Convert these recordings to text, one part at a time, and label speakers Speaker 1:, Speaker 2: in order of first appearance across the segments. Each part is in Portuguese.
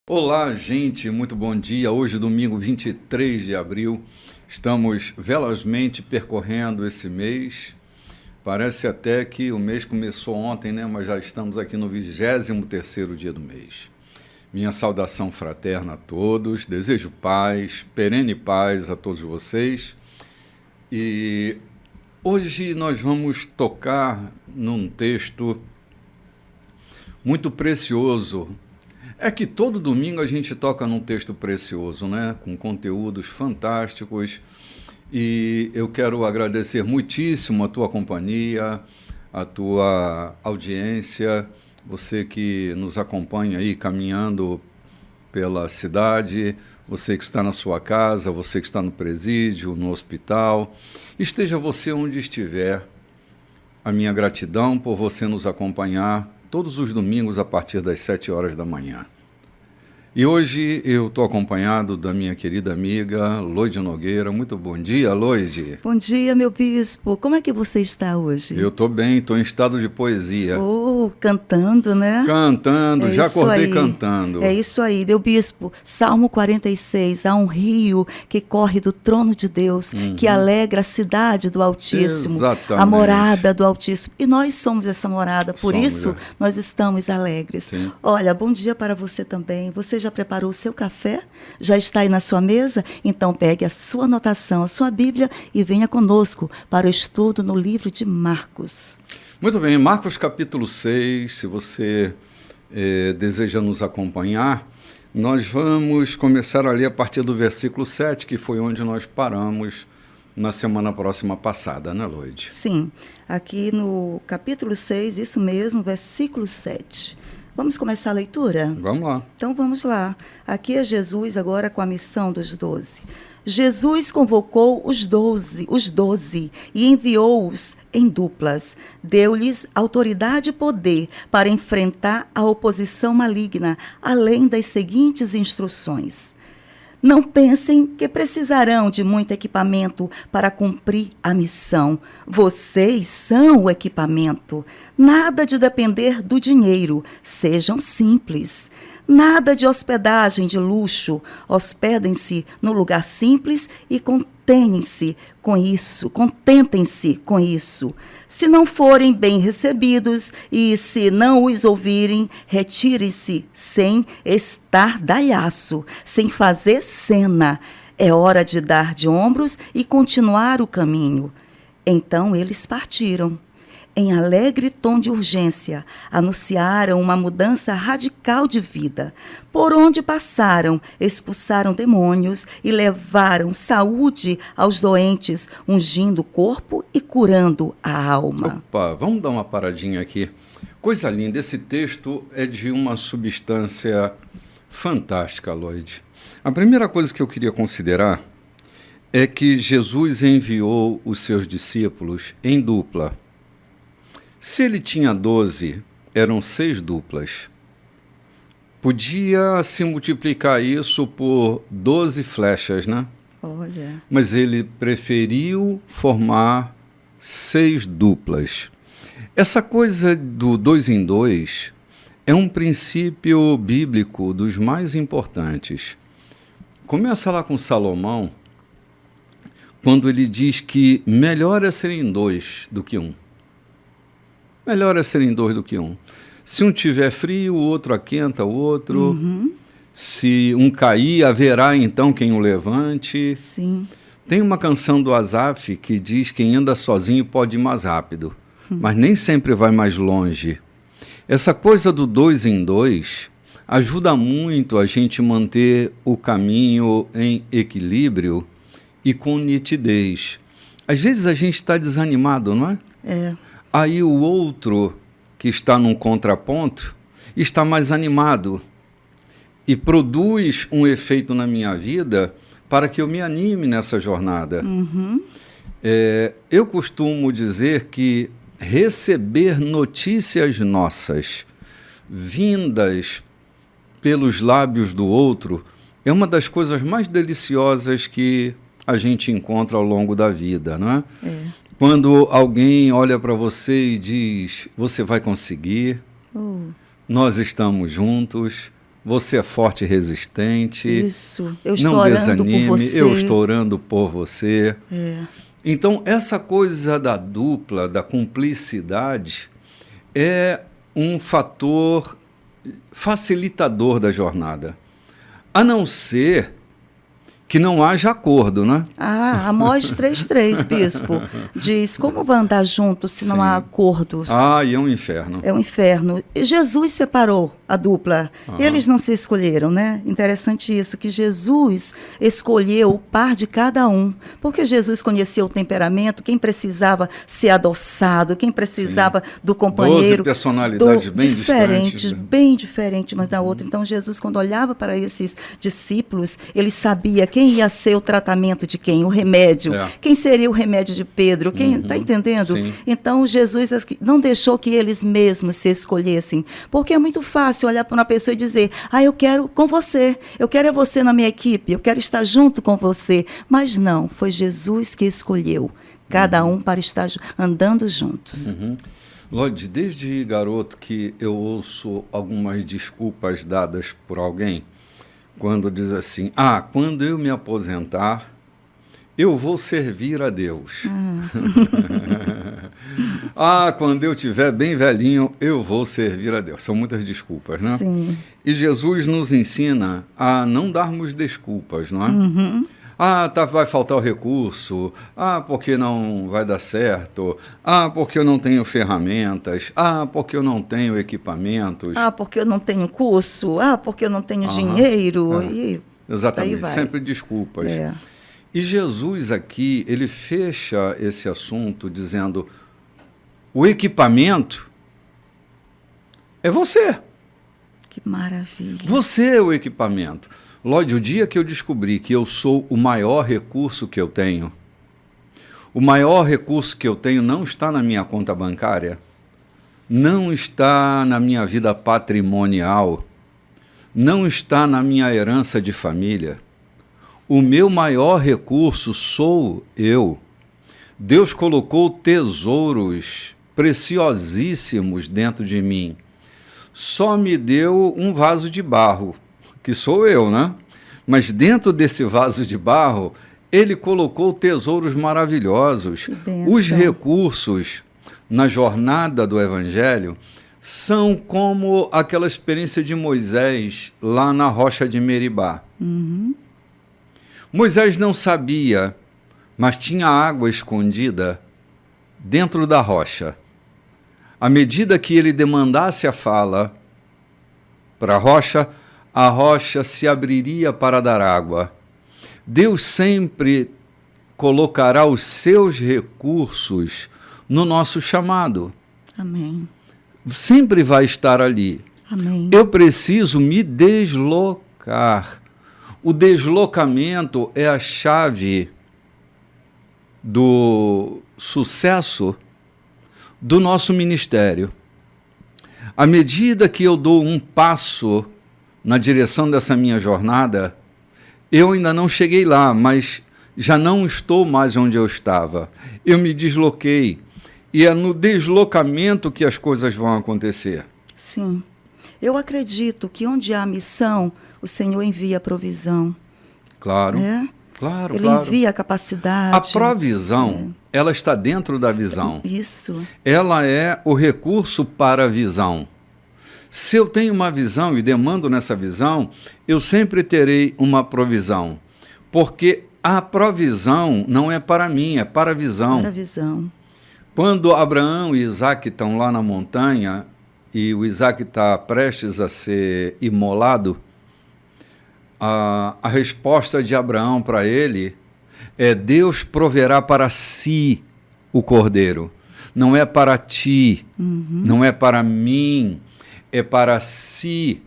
Speaker 1: Olá, gente, muito bom dia. Hoje, domingo 23 de abril, estamos velozmente percorrendo esse mês. Parece até que o mês começou ontem, né? Mas já estamos aqui no 23º dia do mês. Minha saudação fraterna a todos, desejo paz, perene paz a todos vocês. E hoje nós vamos tocar num texto muito precioso. É que todo domingo a gente toca num texto precioso, né? Com conteúdos fantásticos. E eu quero agradecer muitíssimo a tua companhia, a tua audiência, você que nos acompanha aí caminhando pela cidade, você que está na sua casa, você que está no presídio, no hospital. Esteja você onde estiver. A minha gratidão por você nos acompanhar todos os domingos a partir das 7 horas da manhã. E hoje eu estou acompanhado da minha querida amiga Loide Nogueira. Muito bom dia, Loide.
Speaker 2: Bom dia, meu bispo. Como é que você está hoje?
Speaker 1: Eu estou bem, estou em estado de poesia.
Speaker 2: Oh, cantando, né?
Speaker 1: Cantando, já acordei cantando.
Speaker 2: É isso aí, meu bispo. Salmo 46, há um rio que corre do trono de Deus, que alegra a cidade do Altíssimo,
Speaker 1: Exatamente.
Speaker 2: a morada do Altíssimo. E nós somos essa morada, por
Speaker 1: Somos,
Speaker 2: isso nós estamos alegres.
Speaker 1: Sim.
Speaker 2: Olha, bom dia para você também. Você já preparou o seu café? Já está aí na sua mesa? Então pegue a sua anotação, a sua Bíblia e venha conosco para o estudo no livro de Marcos.
Speaker 1: Muito bem, Marcos capítulo 6, se você deseja nos acompanhar, nós vamos começar ali a partir do versículo 7, que foi onde nós paramos na semana próxima passada, né, Loide?
Speaker 2: Sim, aqui no capítulo 6, isso mesmo, versículo 7. Vamos começar a leitura?
Speaker 1: Vamos lá.
Speaker 2: Então vamos lá. Aqui é Jesus agora com a missão dos 12. Jesus convocou os 12 e enviou-os em duplas. Deu-lhes autoridade e poder para enfrentar a oposição maligna, além das seguintes instruções. Não pensem que precisarão de muito equipamento para cumprir a missão. Vocês são o equipamento. Nada de depender do dinheiro. Sejam simples. Nada de hospedagem de luxo. Hospedem-se no lugar simples e contentem-se com isso. Se não forem bem recebidos e se não os ouvirem, retirem-se sem estardalhaço, sem fazer cena. É hora de dar de ombros e continuar o caminho. Então eles partiram. Em alegre tom de urgência, anunciaram uma mudança radical de vida. Por onde passaram, expulsaram demônios e levaram saúde aos doentes, ungindo o corpo e curando a alma.
Speaker 1: Opa, vamos dar uma paradinha aqui. Coisa linda, esse texto é de uma substância fantástica, Loide. A primeira coisa que eu queria considerar é que Jesus enviou os seus discípulos em dupla. Se ele tinha 12, eram 6 duplas. Podia se multiplicar isso por 12 flechas, né?
Speaker 2: Olha.
Speaker 1: Mas ele preferiu formar 6 duplas. Essa coisa do 2 em 2 é um princípio bíblico dos mais importantes. Começa lá com Salomão, quando ele diz que melhor é serem 2 do que 1. Melhor é serem 2 do que 1. Se um tiver frio, o outro aquenta o outro. Se um cair, haverá então quem o levante.
Speaker 2: Sim.
Speaker 1: Tem uma canção do Asaf que diz que quem anda sozinho pode ir mais rápido, mas nem sempre vai mais longe. Essa coisa do 2 em 2 ajuda muito a gente manter o caminho em equilíbrio e com nitidez. Às vezes a gente está desanimado, não é?
Speaker 2: É.
Speaker 1: Aí o outro, que está num contraponto, está mais animado e produz um efeito na minha vida para que eu me anime nessa jornada. Eu costumo dizer que receber notícias nossas, vindas pelos lábios do outro, é uma das coisas mais deliciosas que a gente encontra ao longo da vida, não é? Quando alguém olha para você e diz, você vai conseguir, nós estamos juntos, você é forte e resistente.
Speaker 2: Isso. Eu estou
Speaker 1: não
Speaker 2: orando
Speaker 1: desanime,
Speaker 2: por você.
Speaker 1: eu estou orando por você.
Speaker 2: É.
Speaker 1: Então, essa coisa da dupla, da cumplicidade, é um fator facilitador da jornada. A não ser que não haja acordo, né?
Speaker 2: Amós 3:3, bispo, diz, como vai andar junto se não há acordo?
Speaker 1: E é um inferno.
Speaker 2: É um inferno. E Jesus separou a dupla. Eles não se escolheram, né? Interessante isso, que Jesus escolheu o par de cada um. Porque Jesus conhecia o temperamento, quem precisava ser adoçado, quem precisava do companheiro.
Speaker 1: 12 personalidades bem distantes.
Speaker 2: Bem diferentes umas da outra. Então, Jesus, quando olhava para esses discípulos, ele sabia quem ia ser o tratamento de quem, o remédio. Quem seria o remédio de Pedro? Quem está entendendo?
Speaker 1: Sim.
Speaker 2: Então, Jesus não deixou que eles mesmos se escolhessem. Porque é muito fácil olhar para uma pessoa e dizer, eu quero com você, eu quero você na minha equipe, eu quero estar junto com você. Mas não, foi Jesus que escolheu cada um para estar andando juntos.
Speaker 1: Lodi, desde garoto que eu ouço algumas desculpas dadas por alguém, quando diz assim, quando eu me aposentar, eu vou servir a Deus. Quando eu estiver bem velhinho, eu vou servir a Deus. São muitas desculpas, né?
Speaker 2: Sim.
Speaker 1: E Jesus nos ensina a não darmos desculpas, não é? Vai faltar o recurso. Porque não vai dar certo. Porque eu não tenho ferramentas. Porque eu não tenho equipamentos.
Speaker 2: Porque eu não tenho curso. Porque eu não tenho dinheiro. E
Speaker 1: exatamente,
Speaker 2: daí vai.
Speaker 1: sempre desculpas. E Jesus aqui, ele fecha esse assunto dizendo, o equipamento é você.
Speaker 2: Que maravilha.
Speaker 1: Você é o equipamento. Lodi, o dia que eu descobri que eu sou o maior recurso que eu tenho, o maior recurso que eu tenho não está na minha conta bancária, não está na minha vida patrimonial, não está na minha herança de família. O meu maior recurso sou eu. Deus colocou tesouros preciosíssimos dentro de mim. Só me deu um vaso de barro, que sou eu, né? Mas dentro desse vaso de barro, ele colocou tesouros maravilhosos. Os recursos na jornada do Evangelho são como aquela experiência de Moisés lá na rocha de Meribá. Moisés não sabia, mas tinha água escondida dentro da rocha. À medida que ele demandasse a fala para a rocha se abriria para dar água. Deus sempre colocará os seus recursos no nosso chamado.
Speaker 2: Amém.
Speaker 1: Sempre vai estar ali.
Speaker 2: Amém.
Speaker 1: Eu preciso me deslocar. O deslocamento é a chave do sucesso do nosso ministério. À medida que eu dou um passo na direção dessa minha jornada, eu ainda não cheguei lá, mas já não estou mais onde eu estava. Eu me desloquei. E é no deslocamento que as coisas vão acontecer.
Speaker 2: Sim. Eu acredito que onde há missão, o Senhor envia a provisão.
Speaker 1: Claro.
Speaker 2: Claro. Ele envia a capacidade.
Speaker 1: A provisão, ela está dentro da visão.
Speaker 2: Isso.
Speaker 1: Ela é o recurso para a visão. Se eu tenho uma visão e demando nessa visão, eu sempre terei uma provisão. Porque a provisão não é para mim, é para a visão.
Speaker 2: Para a visão.
Speaker 1: Quando Abraão e Isaac estão lá na montanha e o Isaac está prestes a ser imolado, a resposta de Abraão para ele é: Deus proverá para si o cordeiro. Não é para ti, não é para mim, é para si.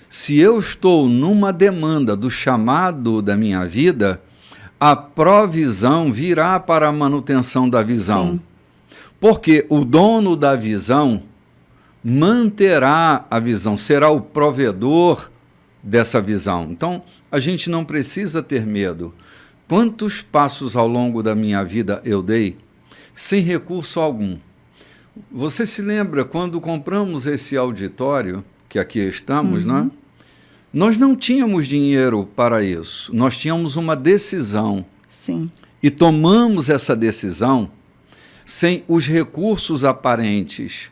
Speaker 1: Se eu estou numa demanda do chamado da minha vida, a provisão virá para a manutenção da visão.
Speaker 2: Sim.
Speaker 1: Porque o dono da visão manterá a visão, será o provedor dessa visão. Então, a gente não precisa ter medo. Quantos passos ao longo da minha vida eu dei sem recurso algum? Você se lembra quando compramos esse auditório, que aqui estamos, né? Nós não tínhamos dinheiro para isso, nós tínhamos uma decisão.
Speaker 2: Sim.
Speaker 1: E tomamos essa decisão sem os recursos aparentes.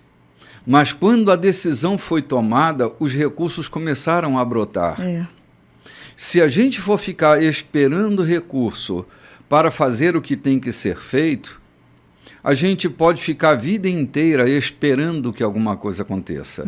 Speaker 1: Mas quando a decisão foi tomada, os recursos começaram a brotar. Se a gente for ficar esperando recurso para fazer o que tem que ser feito, a gente pode ficar a vida inteira esperando que alguma coisa aconteça.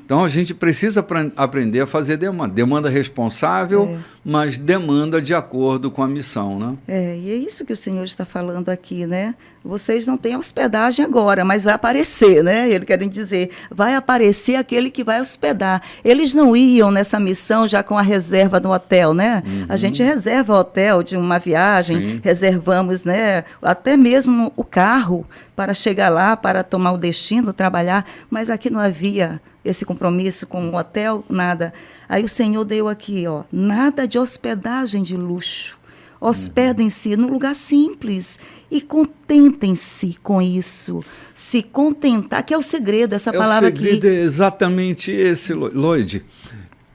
Speaker 1: Então, a gente precisa aprender a fazer demanda. Demanda responsável, mas demanda de acordo com a missão, né?
Speaker 2: E é isso que o Senhor está falando aqui, né? Vocês não têm hospedagem agora, mas vai aparecer, né? Ele quer dizer, vai aparecer aquele que vai hospedar. Eles não iam nessa missão já com a reserva no hotel, né? A gente reserva o hotel de uma viagem, reservamos, né, até mesmo o carro para chegar lá, para tomar o destino, trabalhar, mas aqui não havia esse compromisso com o hotel, nada. Aí o Senhor deu aqui, ó, nada de hospedagem de luxo. Hospedem-se num lugar simples e contentem-se com isso. Se contentar, que é o segredo, essa palavra aqui. O segredo
Speaker 1: é exatamente esse, Lloyd.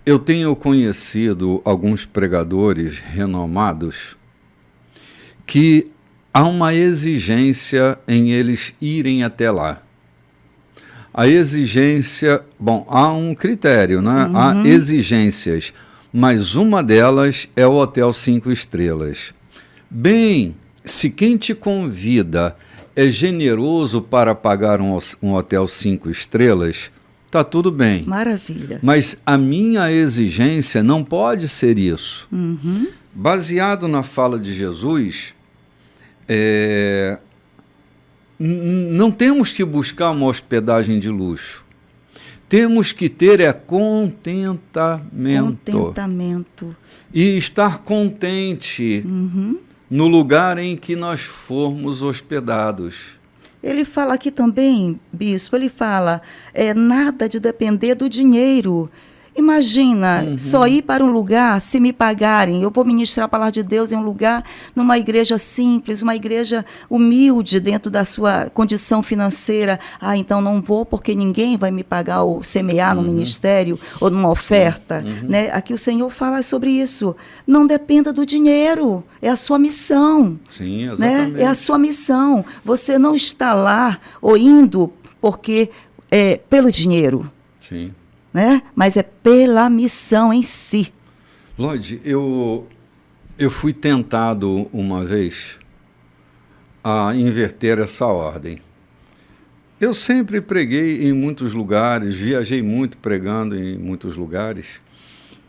Speaker 1: Eu tenho conhecido alguns pregadores renomados que há uma exigência em eles irem até lá. A exigência, bom, há um critério, né? Há exigências, mas uma delas é o Hotel 5 Estrelas. Bem, se quem te convida é generoso para pagar um Hotel 5 Estrelas, tá tudo bem.
Speaker 2: Maravilha.
Speaker 1: Mas a minha exigência não pode ser isso. Baseado na fala de Jesus, não temos que buscar uma hospedagem de luxo. Temos que ter contentamento.
Speaker 2: Contentamento.
Speaker 1: E estar contente no lugar em que nós formos hospedados.
Speaker 2: Ele fala aqui também, bispo, ele fala, nada de depender do dinheiro. Imagina, só ir para um lugar, se me pagarem, eu vou ministrar a palavra de Deus em um lugar, numa igreja simples, uma igreja humilde dentro da sua condição financeira. Então não vou porque ninguém vai me pagar ou semear no ministério ou numa oferta. Né? Aqui o Senhor fala sobre isso. Não dependa do dinheiro, é a sua missão.
Speaker 1: Sim, exatamente.
Speaker 2: Né? É a sua missão. Você não está lá ou indo porque pelo dinheiro.
Speaker 1: Sim.
Speaker 2: Né? Mas é pela missão em si.
Speaker 1: Lloyd, eu fui tentado uma vez a inverter essa ordem. Eu sempre preguei em muitos lugares, viajei muito pregando em muitos lugares,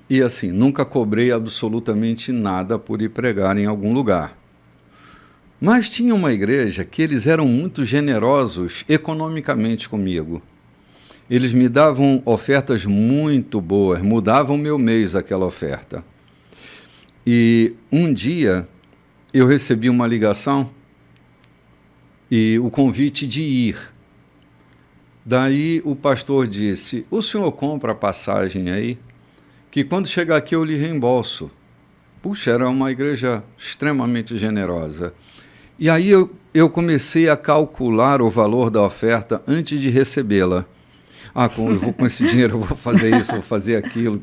Speaker 1: e assim, nunca cobrei absolutamente nada por ir pregar em algum lugar. Mas tinha uma igreja que eles eram muito generosos economicamente comigo. Eles me davam ofertas muito boas, mudavam meu mês aquela oferta. E um dia eu recebi uma ligação e o convite de ir. Daí o pastor disse, o senhor compra a passagem aí, que quando chegar aqui eu lhe reembolso. Puxa, era uma igreja extremamente generosa. E aí eu comecei a calcular o valor da oferta antes de recebê-la. Como eu vou com esse dinheiro, eu vou fazer isso, vou fazer aquilo,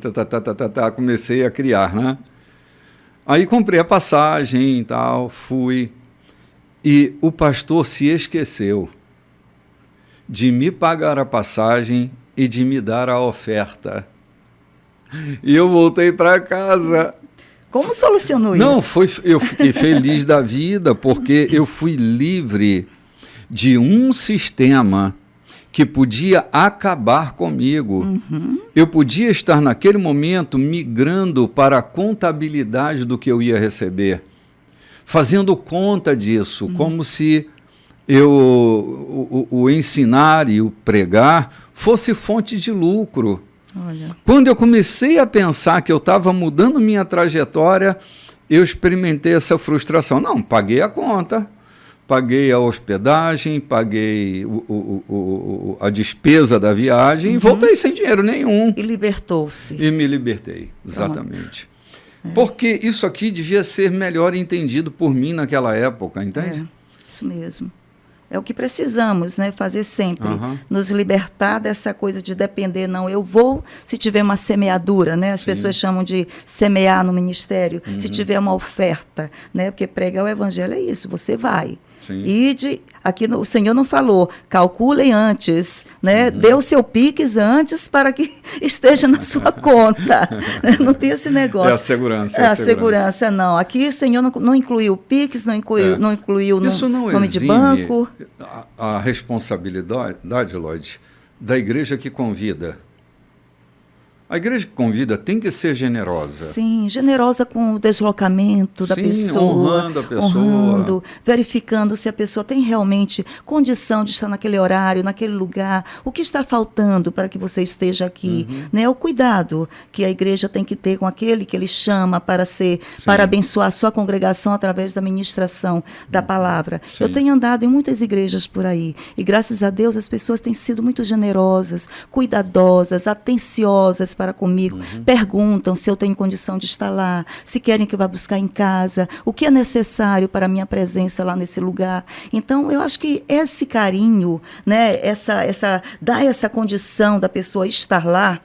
Speaker 1: comecei a criar, né? Aí comprei a passagem e tal, fui, e o pastor se esqueceu de me pagar a passagem e de me dar a oferta. E eu voltei para casa.
Speaker 2: Como solucionou isso?
Speaker 1: Não, eu fiquei feliz da vida, porque eu fui livre de um sistema que podia acabar comigo. Eu podia estar naquele momento migrando para a contabilidade do que eu ia receber, fazendo conta disso, como se o ensinar e o pregar fosse fonte de lucro.
Speaker 2: Olha.
Speaker 1: Quando eu comecei a pensar que eu estava mudando minha trajetória, eu experimentei essa frustração. Não, paguei a conta. Paguei a hospedagem, paguei a despesa da viagem e voltei sem dinheiro nenhum.
Speaker 2: E libertou-se.
Speaker 1: E me libertei, exatamente. Porque isso aqui devia ser melhor entendido por mim naquela época, entende?
Speaker 2: Isso mesmo. É o que precisamos, né, fazer sempre,
Speaker 1: Aham.
Speaker 2: nos libertar dessa coisa de depender, não, eu vou se tiver uma semeadura, né, as
Speaker 1: Sim.
Speaker 2: pessoas chamam de semear no ministério, se tiver uma oferta, né, porque pregar o evangelho é isso, você vai.
Speaker 1: Sim.
Speaker 2: Aqui o Senhor não falou, calculem antes, né? Dê o seu Pix antes para que esteja na sua conta. Não tem esse negócio.
Speaker 1: É a segurança.
Speaker 2: É a segurança, não. Aqui o Senhor não incluiu o Pix, não incluiu
Speaker 1: Isso não
Speaker 2: nome de
Speaker 1: exime
Speaker 2: banco.
Speaker 1: a responsabilidade, Lloyd, da igreja que convida. A igreja que convida tem que ser generosa.
Speaker 2: Sim, generosa com o deslocamento da
Speaker 1: Sim,
Speaker 2: pessoa.
Speaker 1: honrando a pessoa.
Speaker 2: Honrando, verificando se a pessoa tem realmente condição de estar naquele horário, naquele lugar. O que está faltando para que você esteja aqui? Né? O cuidado que a igreja tem que ter com aquele que ele chama para abençoar a sua congregação através da ministração da palavra.
Speaker 1: Sim.
Speaker 2: Eu tenho andado em muitas igrejas por aí e, graças a Deus, as pessoas têm sido muito generosas, cuidadosas, atenciosas para comigo, perguntam se eu tenho condição de estar lá, se querem que eu vá buscar em casa, o que é necessário para a minha presença lá nesse lugar. Então, eu acho que esse carinho, né, dar essa condição da pessoa estar lá,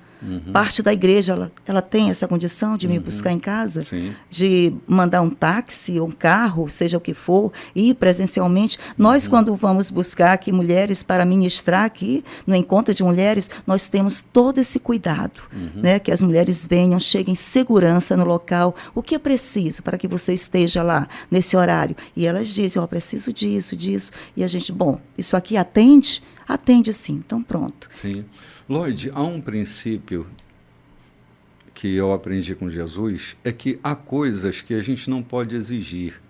Speaker 2: parte da igreja, ela tem essa condição de me buscar em casa,
Speaker 1: Sim.
Speaker 2: de mandar um táxi, um carro, seja o que for, ir presencialmente. Nós, quando vamos buscar aqui mulheres para ministrar aqui, no encontro de mulheres, nós temos todo esse cuidado, né? Que as mulheres venham, cheguem em segurança no local. O que é preciso para que você esteja lá nesse horário? E elas dizem, preciso disso. E a gente, isso aqui atende? Atende sim, então pronto.
Speaker 1: Sim. Lloyd, há um princípio que eu aprendi com Jesus, é que há coisas que a gente não pode exigir.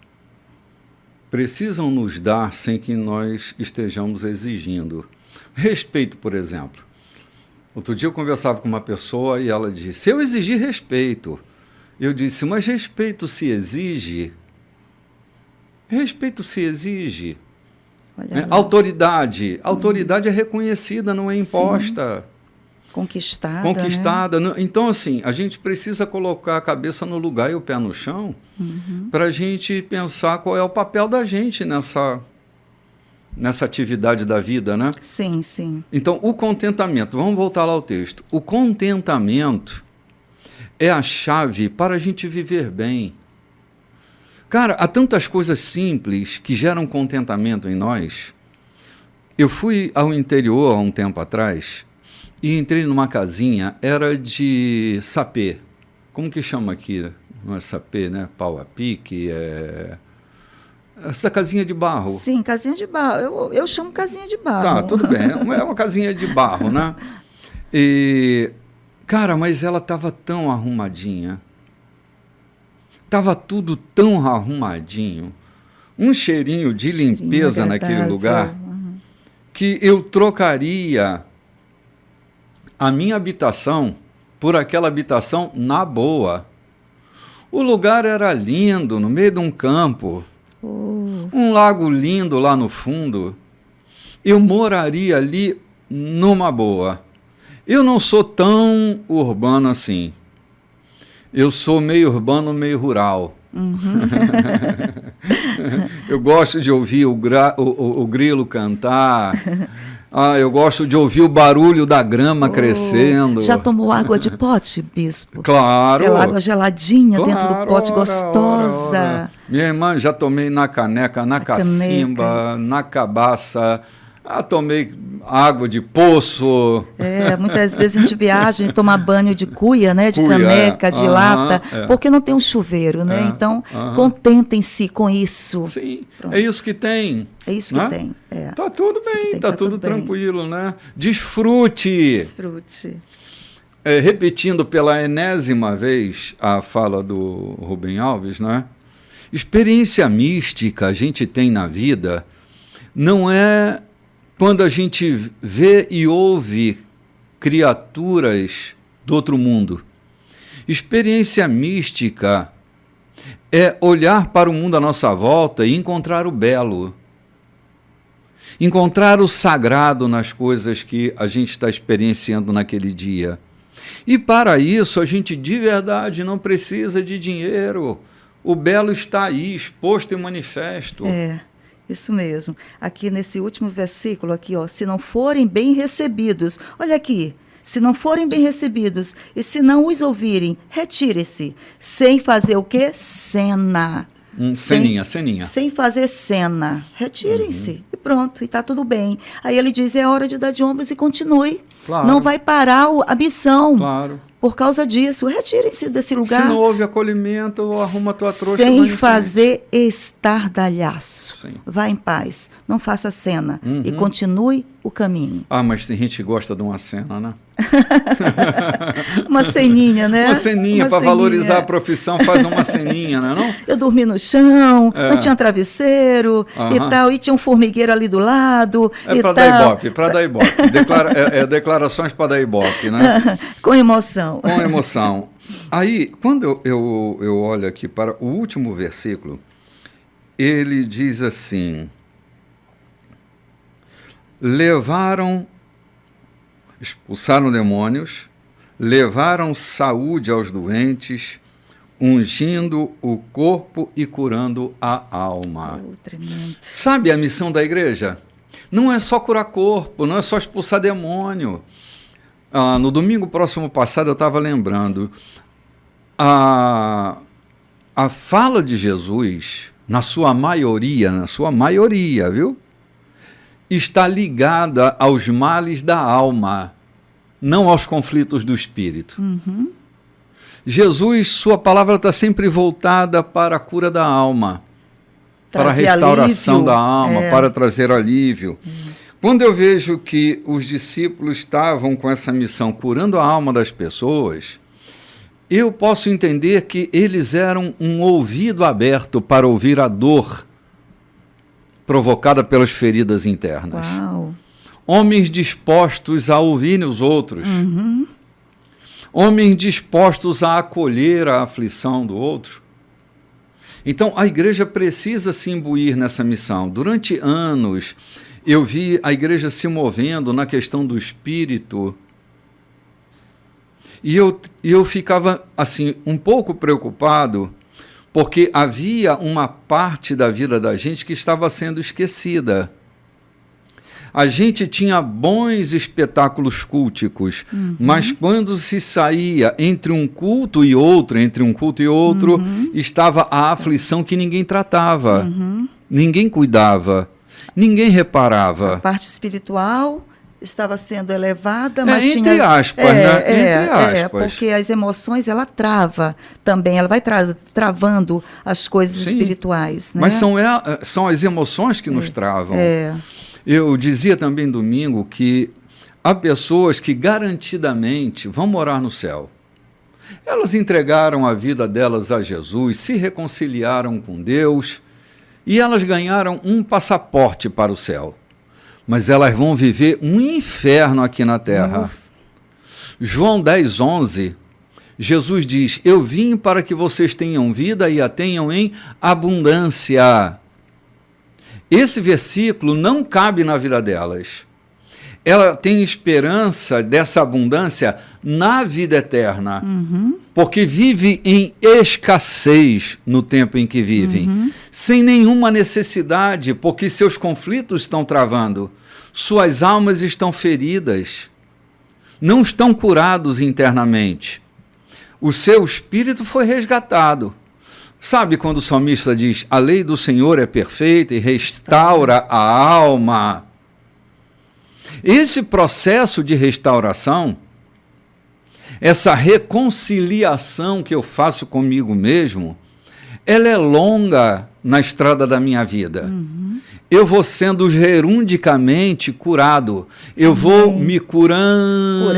Speaker 1: Precisam nos dar sem que nós estejamos exigindo. Respeito, por exemplo. Outro dia eu conversava com uma pessoa e ela disse, se eu exigir respeito, eu disse, mas respeito se exige? Respeito se exige. Autoridade é reconhecida, não é imposta.
Speaker 2: Conquistada.
Speaker 1: Né? Então, assim, a gente precisa colocar a cabeça no lugar e o pé no chão para a gente pensar qual é o papel da gente nessa atividade da vida, né?
Speaker 2: Sim, sim.
Speaker 1: Então, o contentamento, vamos voltar lá ao texto. O contentamento é a chave para a gente viver bem. Cara, há tantas coisas simples que geram contentamento em nós. Eu fui ao interior há um tempo atrás e entrei numa casinha, era de sapê. Como que chama aqui? Não é sapê, né? Pau a pique, essa casinha de barro.
Speaker 2: Sim, casinha de barro. Eu chamo casinha de barro.
Speaker 1: Tá, tudo bem. É uma casinha de barro, né? E, cara, mas ela estava tão arrumadinha. Estava tudo tão arrumadinho, um cheirinho de limpeza naquele lugar, que eu trocaria a minha habitação por aquela habitação na boa. O lugar era lindo, no meio de um campo, um lago lindo lá no fundo. Eu moraria ali numa boa. Eu não sou tão urbano assim. Eu sou meio urbano, meio rural. Eu gosto de ouvir o grilo cantar. Eu gosto de ouvir o barulho da grama crescendo.
Speaker 2: Já tomou água de pote, bispo?
Speaker 1: Claro.
Speaker 2: Aquela água geladinha dentro do pote, gostosa.
Speaker 1: Ora. Minha irmã já tomei na caneca, na cacimba, na cabaça. Tomei água de poço.
Speaker 2: Muitas vezes a gente viaja e toma banho de cuia, né? De caneca, de lata, porque não tem um chuveiro, né? Então, contentem-se com isso.
Speaker 1: Sim,
Speaker 2: Pronto.
Speaker 1: É isso que tem.
Speaker 2: É isso que tem.
Speaker 1: Tá tudo bem, tá tudo tranquilo, né? Desfrute.
Speaker 2: Desfrute.
Speaker 1: Repetindo pela enésima vez a fala do Rubem Alves, né? Experiência mística a gente tem na vida não é quando a gente vê e ouve criaturas do outro mundo. Experiência mística é olhar para o mundo à nossa volta e encontrar o belo. Encontrar o sagrado nas coisas que a gente está experienciando naquele dia. E para isso a gente de verdade não precisa de dinheiro. O belo está aí, exposto e manifesto.
Speaker 2: Isso mesmo. Aqui nesse último versículo, aqui, ó, se não forem bem recebidos, olha aqui, se não forem bem recebidos e se não os ouvirem, retire-se, sem fazer o quê? Cena.
Speaker 1: Ceninha.
Speaker 2: Sem fazer cena. Retirem-se. E pronto, e está tudo bem. Aí ele diz, é hora de dar de ombros e continue.
Speaker 1: Claro.
Speaker 2: Não vai parar a missão.
Speaker 1: Claro.
Speaker 2: Por causa disso, retirem-se desse lugar.
Speaker 1: Se não houve acolhimento, arruma a tua trouxa.
Speaker 2: Sem fazer estardalhaço.
Speaker 1: Sim.
Speaker 2: Vá em paz, não faça cena e continue o caminho.
Speaker 1: Ah, mas tem gente que gosta de uma cena, né?
Speaker 2: Uma ceninha, né?
Speaker 1: Uma ceninha para valorizar a profissão, faz uma ceninha, né? Não?
Speaker 2: Eu dormi no chão, não tinha travesseiro e tal, e tinha um formigueiro ali do lado.
Speaker 1: É para dar ibope, para dar ibope. Declarações para dar ibope, né?
Speaker 2: Com emoção.
Speaker 1: Com emoção. Aí, quando eu olho aqui para o último versículo, ele diz assim: expulsaram demônios, levaram saúde aos doentes, ungindo o corpo e curando a alma.
Speaker 2: Tremendo.
Speaker 1: Sabe a missão da igreja? Não é só curar corpo, não é só expulsar demônio. No domingo próximo passado eu estava lembrando, a fala de Jesus, na sua maioria, viu? Está ligada aos males da alma, não aos conflitos do espírito. Jesus, sua palavra está sempre voltada para a cura da alma, para a restauração da alma, para trazer alívio. Quando eu vejo que os discípulos estavam com essa missão, curando a alma das pessoas, eu posso entender que eles eram um ouvido aberto para ouvir a dor provocada pelas feridas internas.
Speaker 2: Uau.
Speaker 1: Homens dispostos a ouvirem os outros. Homens dispostos a acolher a aflição do outro. Então, a igreja precisa se imbuir nessa missão. Durante anos, eu vi a igreja se movendo na questão do espírito. E eu ficava, assim, um pouco preocupado, porque havia uma parte da vida da gente que estava sendo esquecida. A gente tinha bons espetáculos culticos, mas quando se saía entre um culto e outro, estava a aflição que ninguém tratava, ninguém cuidava, ninguém reparava.
Speaker 2: A parte espiritual estava sendo elevada, mas
Speaker 1: entre aspas, né? Entre aspas.
Speaker 2: Porque as emoções, ela trava também, ela vai travando as coisas espirituais. Né?
Speaker 1: Mas são as emoções que nos travam. Eu dizia também domingo que há pessoas que garantidamente vão morar no céu. Elas entregaram a vida delas a Jesus, se reconciliaram com Deus e elas ganharam um passaporte para o céu. Mas elas vão viver um inferno aqui na terra. João 10:11, Jesus diz: eu vim para que vocês tenham vida e a tenham em abundância. Esse versículo não cabe na vida delas. Ela tem esperança dessa abundância na vida eterna, porque vive em escassez no tempo em que vivem, sem nenhuma necessidade, porque seus conflitos estão travando, suas almas estão feridas, não estão curados internamente. O seu espírito foi resgatado. Sabe quando o salmista diz: a lei do Senhor é perfeita e restaura a alma? Esse processo de restauração, essa reconciliação que eu faço comigo mesmo, ela é longa na estrada da minha vida. Eu vou sendo gerundicamente curado. Eu vou me curando.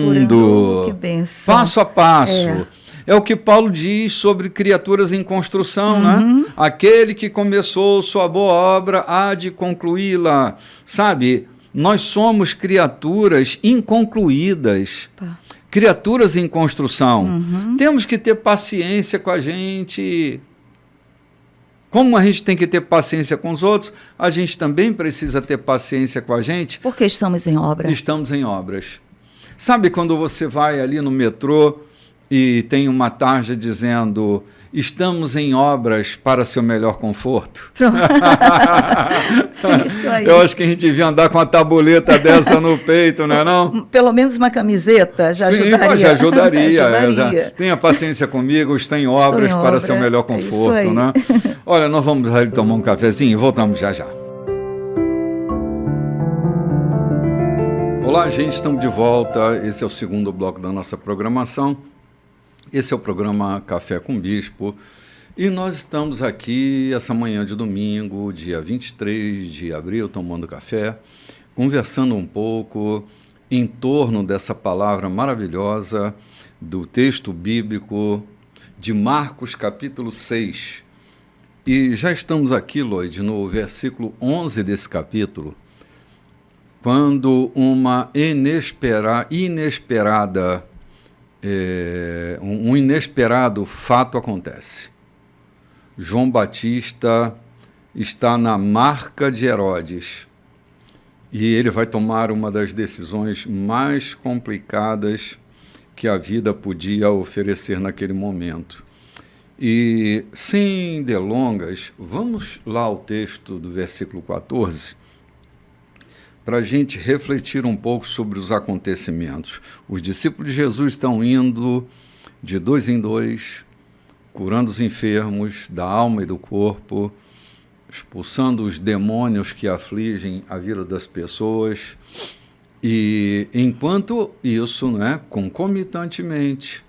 Speaker 2: Curando. Que bênção.
Speaker 1: Passo a passo. É o que Paulo diz sobre criaturas em construção, né? Aquele que começou sua boa obra há de concluí-la. Sabe, nós somos criaturas inconcluídas, criaturas em construção. Temos que ter paciência com a gente. Como a gente tem que ter paciência com os outros, a gente também precisa ter paciência com a gente.
Speaker 2: Porque estamos em obra.
Speaker 1: Estamos em obras. Sabe quando você vai ali no metrô, e tem uma tarja dizendo: estamos em obras para seu melhor conforto.
Speaker 2: Isso aí.
Speaker 1: Eu acho que a gente devia andar com uma tabuleta dessa no peito, não é não?
Speaker 2: Pelo menos uma camiseta já ajudaria.
Speaker 1: Já ajudaria.
Speaker 2: Ajudaria.
Speaker 1: Tenha paciência comigo, está em obras para seu melhor conforto. Né? Olha, nós vamos ali tomar um cafezinho e voltamos já já. Olá, gente, estamos de volta. Esse é o segundo bloco da nossa programação. Esse é o programa Café com Bispo. E nós estamos aqui essa manhã de domingo, dia 23 de abril, tomando café, conversando um pouco em torno dessa palavra maravilhosa do texto bíblico de Marcos, capítulo 6. E já estamos aqui, Lloyd, no versículo 11 desse capítulo, quando uma um inesperado fato acontece. João Batista está na marca de Herodes e ele vai tomar uma das decisões mais complicadas que a vida podia oferecer naquele momento. E, sem delongas, vamos lá ao texto do versículo 14, para a gente refletir um pouco sobre os acontecimentos. Os discípulos de Jesus estão indo de dois em dois, curando os enfermos da alma e do corpo, expulsando os demônios que afligem a vida das pessoas. E enquanto isso, né, concomitantemente,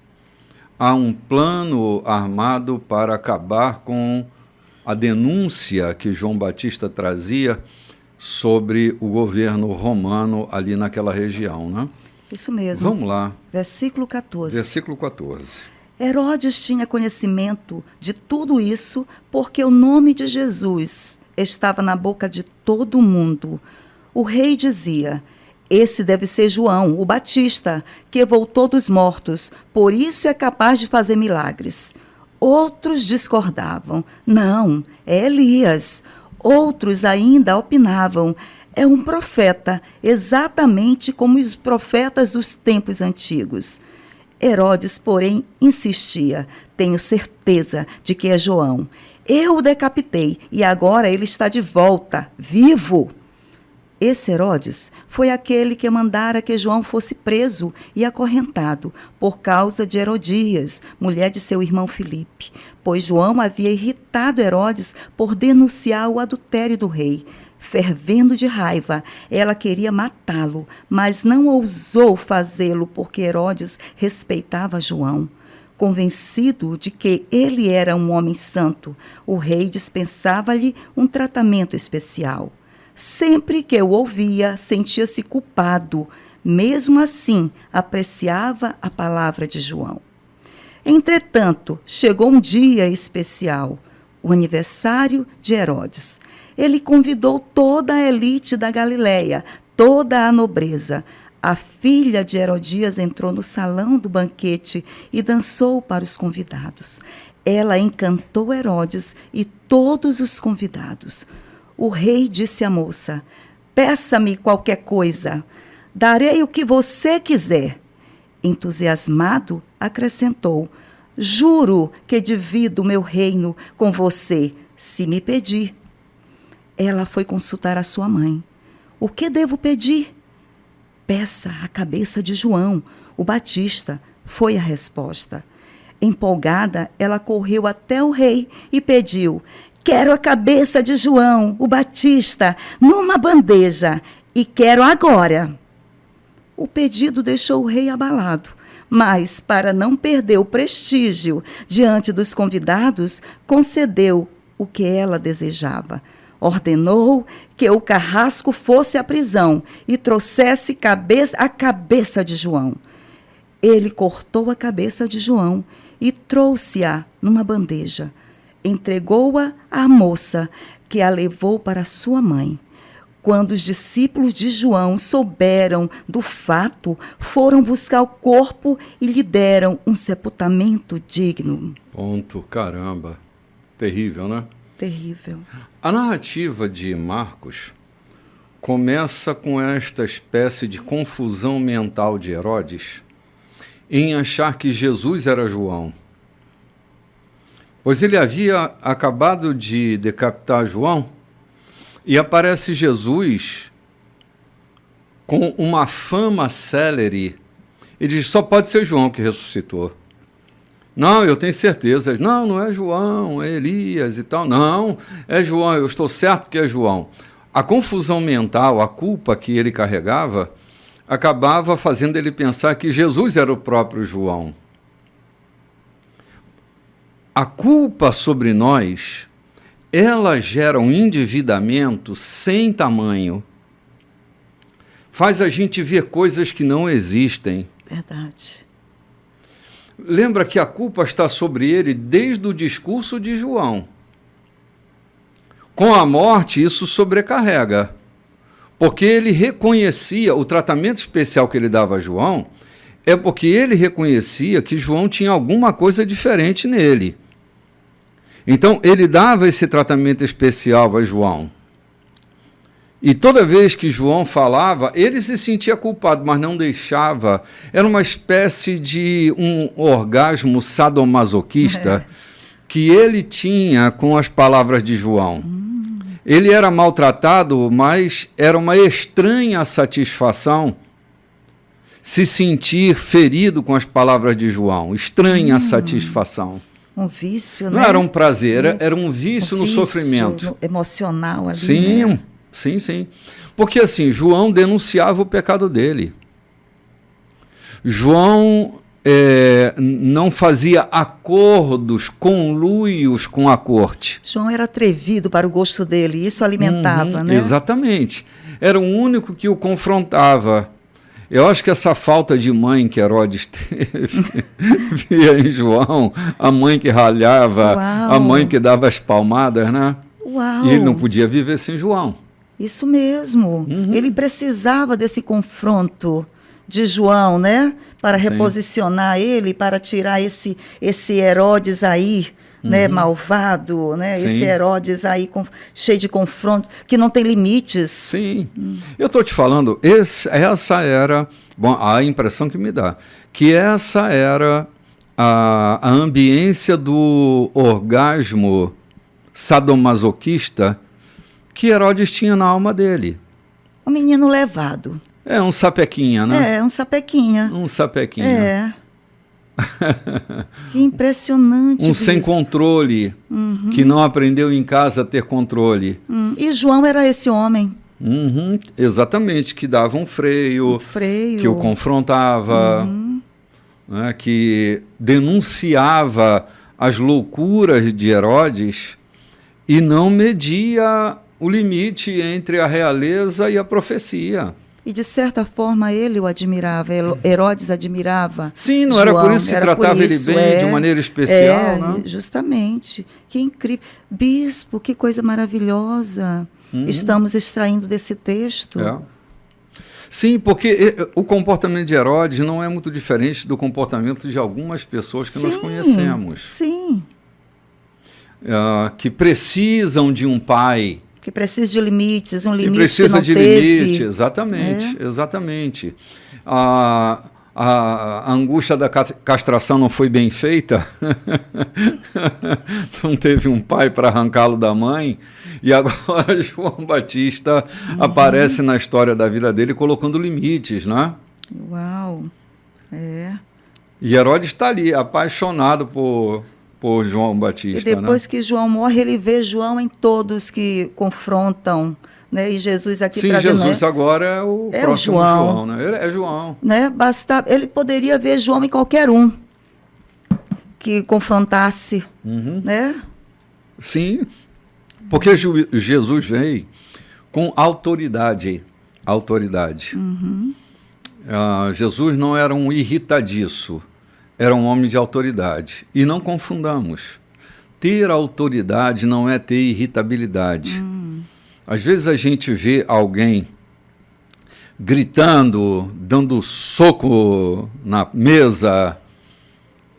Speaker 1: há um plano armado para acabar com a denúncia que João Batista trazia sobre o governo romano ali naquela região, né?
Speaker 2: Isso mesmo.
Speaker 1: Vamos lá.
Speaker 2: Versículo 14.
Speaker 1: Versículo 14.
Speaker 2: Herodes tinha conhecimento de tudo isso porque o nome de Jesus estava na boca de todo mundo. O rei dizia: esse deve ser João, o Batista, que voltou dos mortos, por isso é capaz de fazer milagres. Outros discordavam: não, é Elias. Outros ainda opinavam: é um profeta, exatamente como os profetas dos tempos antigos. Herodes, porém, insistia: tenho certeza de que é João. Eu o decapitei e agora ele está de volta, vivo. Esse Herodes foi aquele que mandara que João fosse preso e acorrentado por causa de Herodias, mulher de seu irmão Filipe, pois João havia irritado Herodes por denunciar o adultério do rei. Fervendo de raiva, ela queria matá-lo, mas não ousou fazê-lo porque Herodes respeitava João. Convencido de que ele era um homem santo, o rei dispensava-lhe um tratamento especial. Sempre que o ouvia, sentia-se culpado. Mesmo assim, apreciava a palavra de João. Entretanto, chegou um dia especial, o aniversário de Herodes. Ele convidou toda a elite da Galileia, toda a nobreza. A filha de Herodias entrou no salão do banquete e dançou para os convidados. Ela encantou Herodes e todos os convidados. O rei disse à moça: peça-me qualquer coisa, darei o que você quiser. Entusiasmado, acrescentou: juro que divido o meu reino com você, se me pedir. Ela foi consultar a sua mãe. O que devo pedir? Peça a cabeça de João, o Batista, foi a resposta. Empolgada, ela correu até o rei e pediu: quero a cabeça de João, o Batista, numa bandeja, e quero agora. O pedido deixou o rei abalado, mas, para não perder o prestígio diante dos convidados, concedeu o que ela desejava. Ordenou que o carrasco fosse à prisão e trouxesse a cabeça de João. Ele cortou a cabeça de João e trouxe-a numa bandeja. Entregou-a à moça, que a levou para sua mãe. Quando os discípulos de João souberam do fato, foram buscar o corpo e lhe deram um sepultamento digno.
Speaker 1: Ponto, caramba. Terrível, né?
Speaker 2: Terrível.
Speaker 1: A narrativa de Marcos começa com esta espécie de confusão mental de Herodes em achar que Jesus era João. Pois ele havia acabado de decapitar João e aparece Jesus com uma fama célere. Ele diz, só pode ser João que ressuscitou. Não, eu tenho certeza. Não, não é João, é Elias e tal. Não, é João, eu estou certo que é João. A confusão mental, a culpa que ele carregava, acabava fazendo ele pensar que Jesus era o próprio João. A culpa sobre nós, ela gera um endividamento sem tamanho. Faz a gente ver coisas que não existem.
Speaker 2: Verdade.
Speaker 1: Lembra que a culpa está sobre ele desde o discurso de João. Com a morte, isso sobrecarrega. Porque ele reconhecia, o tratamento especial que ele dava a João, é porque ele reconhecia que João tinha alguma coisa diferente nele. Então, ele dava esse tratamento especial a João. E toda vez que João falava, ele se sentia culpado, mas não deixava. Era uma espécie de um orgasmo sadomasoquista que ele tinha com as palavras de João. Ele era maltratado, mas era uma estranha satisfação se sentir ferido com as palavras de João. Estranha satisfação.
Speaker 2: Um vício,
Speaker 1: não,
Speaker 2: né?
Speaker 1: Não era um prazer, era um vício no sofrimento.
Speaker 2: Emocional ali,
Speaker 1: sim,
Speaker 2: né?
Speaker 1: Sim. Porque assim, João denunciava o pecado dele. João não fazia acordos, conluios com a corte.
Speaker 2: João era atrevido para o gosto dele, isso alimentava, né?
Speaker 1: Exatamente. Era o único que o confrontava. Eu acho que essa falta de mãe que Herodes teve, via em João, a mãe que ralhava,
Speaker 2: Uau.
Speaker 1: A mãe que dava as palmadas, né?
Speaker 2: Uau.
Speaker 1: E ele não podia viver sem João.
Speaker 2: Isso mesmo. Ele precisava desse confronto de João, né? Para reposicionar ele, para tirar esse Herodes aí, né? Malvado, né?
Speaker 1: Sim.
Speaker 2: Esse Herodes aí cheio de confronto, que não tem limites.
Speaker 1: Sim. Eu estou te falando, essa era, bom, a impressão que me dá, que essa era a ambiência do orgasmo sadomasoquista que Herodes tinha na alma dele.
Speaker 2: Um menino levado.
Speaker 1: É um sapequinha, né?
Speaker 2: Um sapequinha.
Speaker 1: Um sapequinha.
Speaker 2: Que impressionante.
Speaker 1: Um sem controle, que não aprendeu em casa a ter controle.
Speaker 2: E João era esse homem.
Speaker 1: Exatamente, que dava um freio, que o confrontava, né, que denunciava as loucuras de Herodes e não media o limite entre a realeza e a profecia.
Speaker 2: E, de certa forma, ele o admirava, Herodes admirava.
Speaker 1: Sim, não
Speaker 2: João,
Speaker 1: era por isso que tratava ele bem, de maneira especial, né?
Speaker 2: Justamente. Que incrível. Bispo, que coisa maravilhosa estamos extraindo desse texto.
Speaker 1: Sim, porque o comportamento de Herodes não é muito diferente do comportamento de algumas pessoas que nós conhecemos.
Speaker 2: Sim.
Speaker 1: Que precisam de um pai.
Speaker 2: Que precisa de limites, um limite que
Speaker 1: precisa
Speaker 2: não
Speaker 1: de
Speaker 2: teve.
Speaker 1: limite, exatamente. A angústia da castração não foi bem feita. Não teve um pai para arrancá-lo da mãe. E agora João Batista aparece na história da vida dele colocando limites, né?
Speaker 2: Uau!
Speaker 1: E Herodes está ali, apaixonado por João Batista.
Speaker 2: E depois que João morre, ele vê João em todos que confrontam, né? E Jesus aqui trazendo...
Speaker 1: Sim, Jesus agora é o próximo João, né? Ele é João.
Speaker 2: Né? Ele poderia ver João em qualquer um que confrontasse, né?
Speaker 1: Sim, porque Jesus veio com autoridade. Jesus não era um irritadiço. Era um homem de autoridade. E não confundamos. Ter autoridade não é ter irritabilidade. Às vezes a gente vê alguém gritando, dando soco na mesa,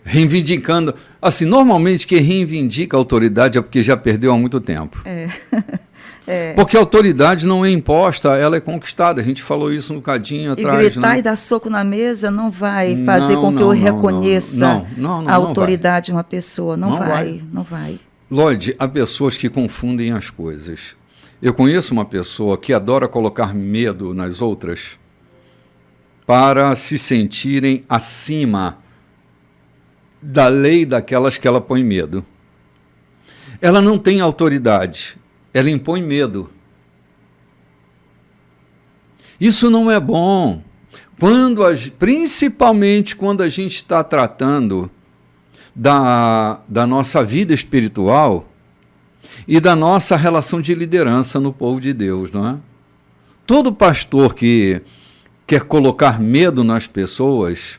Speaker 1: reivindicando. Assim, normalmente quem reivindica a autoridade é porque já perdeu há muito tempo. Porque a autoridade não é imposta, ela é conquistada. A gente falou isso um bocadinho atrás.
Speaker 2: E gritar,
Speaker 1: né?
Speaker 2: e dar soco na mesa não vai fazer com que eu reconheça a autoridade de uma pessoa. Não vai.
Speaker 1: Lloyd, há pessoas que confundem as coisas. Eu conheço uma pessoa que adora colocar medo nas outras para se sentirem acima da lei daquelas que ela põe medo. Ela não tem autoridade, ela impõe medo. Isso não é bom, principalmente quando a gente está tratando da nossa vida espiritual e da nossa relação de liderança no povo de Deus, não é? Todo pastor que quer colocar medo nas pessoas,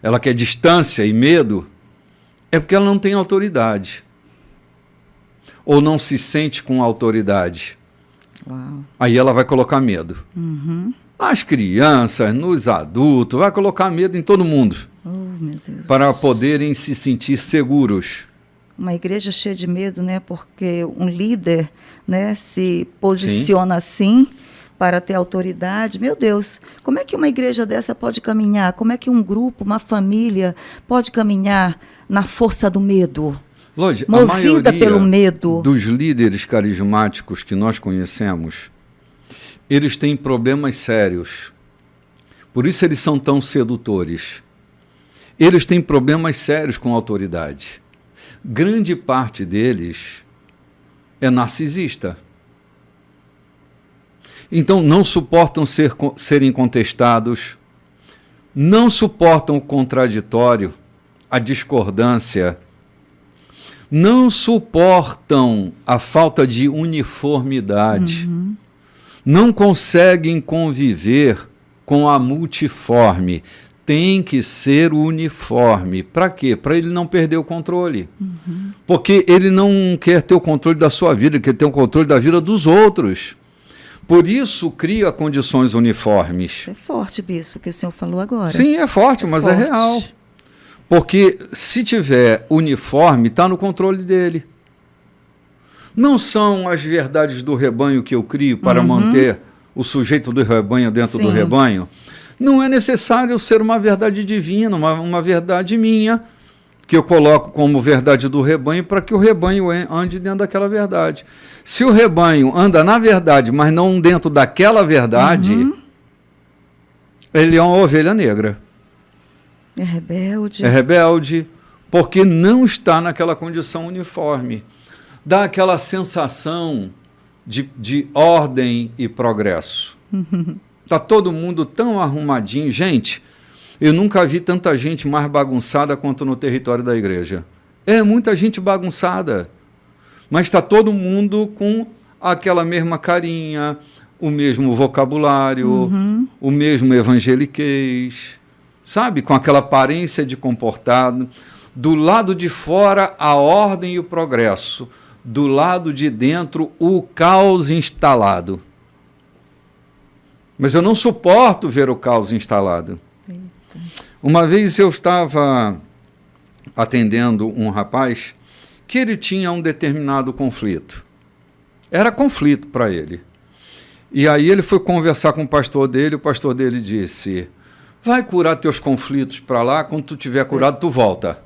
Speaker 1: ela quer distância e medo, é porque ela não tem autoridade. Ou não se sente com autoridade.
Speaker 2: Uau.
Speaker 1: Aí ela vai colocar medo. Nas crianças, nos adultos, vai colocar medo em todo mundo.
Speaker 2: Oh, meu Deus.
Speaker 1: Para poderem se sentir seguros.
Speaker 2: Uma igreja cheia de medo, né? Porque um líder, né, se posiciona assim para ter autoridade. Meu Deus, como é que uma igreja dessa pode caminhar? Como é que um grupo, uma família pode caminhar na força do medo?
Speaker 1: Lloyd,
Speaker 2: movida pelo medo.
Speaker 1: Dos líderes carismáticos que nós conhecemos, eles têm problemas sérios. Por isso eles são tão sedutores. Eles têm problemas sérios com a autoridade. Grande parte deles é narcisista. Então não suportam serem contestados, não suportam o contraditório, a discordância, não suportam a falta de uniformidade, não conseguem conviver com a multiforme. Tem que ser uniforme. Para quê? Para ele não perder o controle. Porque ele não quer ter o controle da sua vida, ele quer ter o controle da vida dos outros. Por isso cria condições uniformes.
Speaker 2: Isso é forte, bispo, o que o senhor falou agora.
Speaker 1: Sim, é forte, mas é real. Porque se tiver uniforme, está no controle dele. Não são as verdades do rebanho que eu crio para manter o sujeito do rebanho dentro do rebanho. Não é necessário ser uma verdade divina, uma verdade minha, que eu coloco como verdade do rebanho para que o rebanho ande dentro daquela verdade. Se o rebanho anda na verdade, mas não dentro daquela verdade, ele é uma ovelha negra.
Speaker 2: É rebelde.
Speaker 1: É rebelde, porque não está naquela condição uniforme. Dá aquela sensação de ordem e progresso. Está todo mundo tão arrumadinho. Gente, eu nunca vi tanta gente mais bagunçada quanto no território da igreja. É muita gente bagunçada. Mas está todo mundo com aquela mesma carinha, o mesmo vocabulário, o mesmo evangeliquez, sabe? Com aquela aparência de comportado. Do lado de fora, a ordem e o progresso. Do lado de dentro, o caos instalado. Mas eu não suporto ver o caos instalado.
Speaker 2: Eita.
Speaker 1: Uma vez eu estava atendendo um rapaz que ele tinha um determinado conflito. Era conflito para ele. E aí ele foi conversar com o pastor dele disse: vai curar teus conflitos para lá, quando tu tiver curado, tu volta.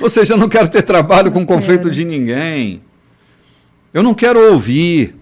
Speaker 1: Ou seja, eu não quero ter trabalho com conflito de ninguém. Eu não quero ouvir.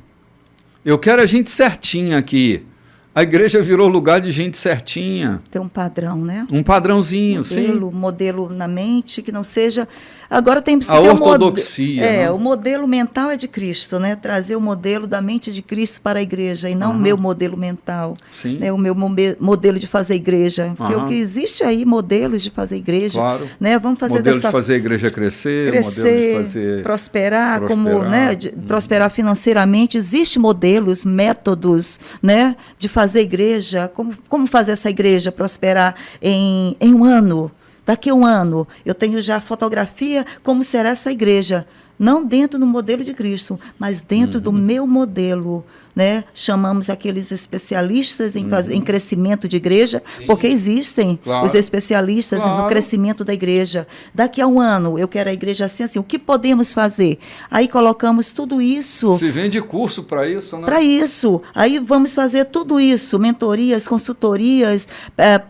Speaker 1: Eu quero a gente certinha aqui. A igreja virou lugar de gente certinha.
Speaker 2: Tem um padrão, né?
Speaker 1: Um padrãozinho,
Speaker 2: modelo na mente, que não seja... Agora tem
Speaker 1: a ortodoxia.
Speaker 2: O modelo mental é de Cristo, né? Trazer o modelo da mente de Cristo para a igreja, e não o meu modelo mental.
Speaker 1: Sim.
Speaker 2: Né? O meu modelo de fazer igreja. Porque o que existe aí, modelos de fazer igreja.
Speaker 1: Claro.
Speaker 2: Né? Vamos fazer
Speaker 1: modelo de fazer a igreja crescer, modelo de fazer...
Speaker 2: prosperar. Como, né? Prosperar financeiramente. Existem modelos, métodos, né? De fazer igreja. Como fazer essa igreja prosperar em um ano? Daqui a um ano, eu tenho já fotografia como será essa igreja. Não dentro do modelo de Cristo, mas dentro do meu modelo, né? Chamamos aqueles especialistas em crescimento de igreja, porque existem os especialistas no crescimento da igreja. Daqui a um ano, eu quero a igreja assim, assim. O que podemos fazer? Aí colocamos tudo isso.
Speaker 1: Se vende curso para isso, né?
Speaker 2: Para isso. Aí vamos fazer tudo isso, mentorias, consultorias,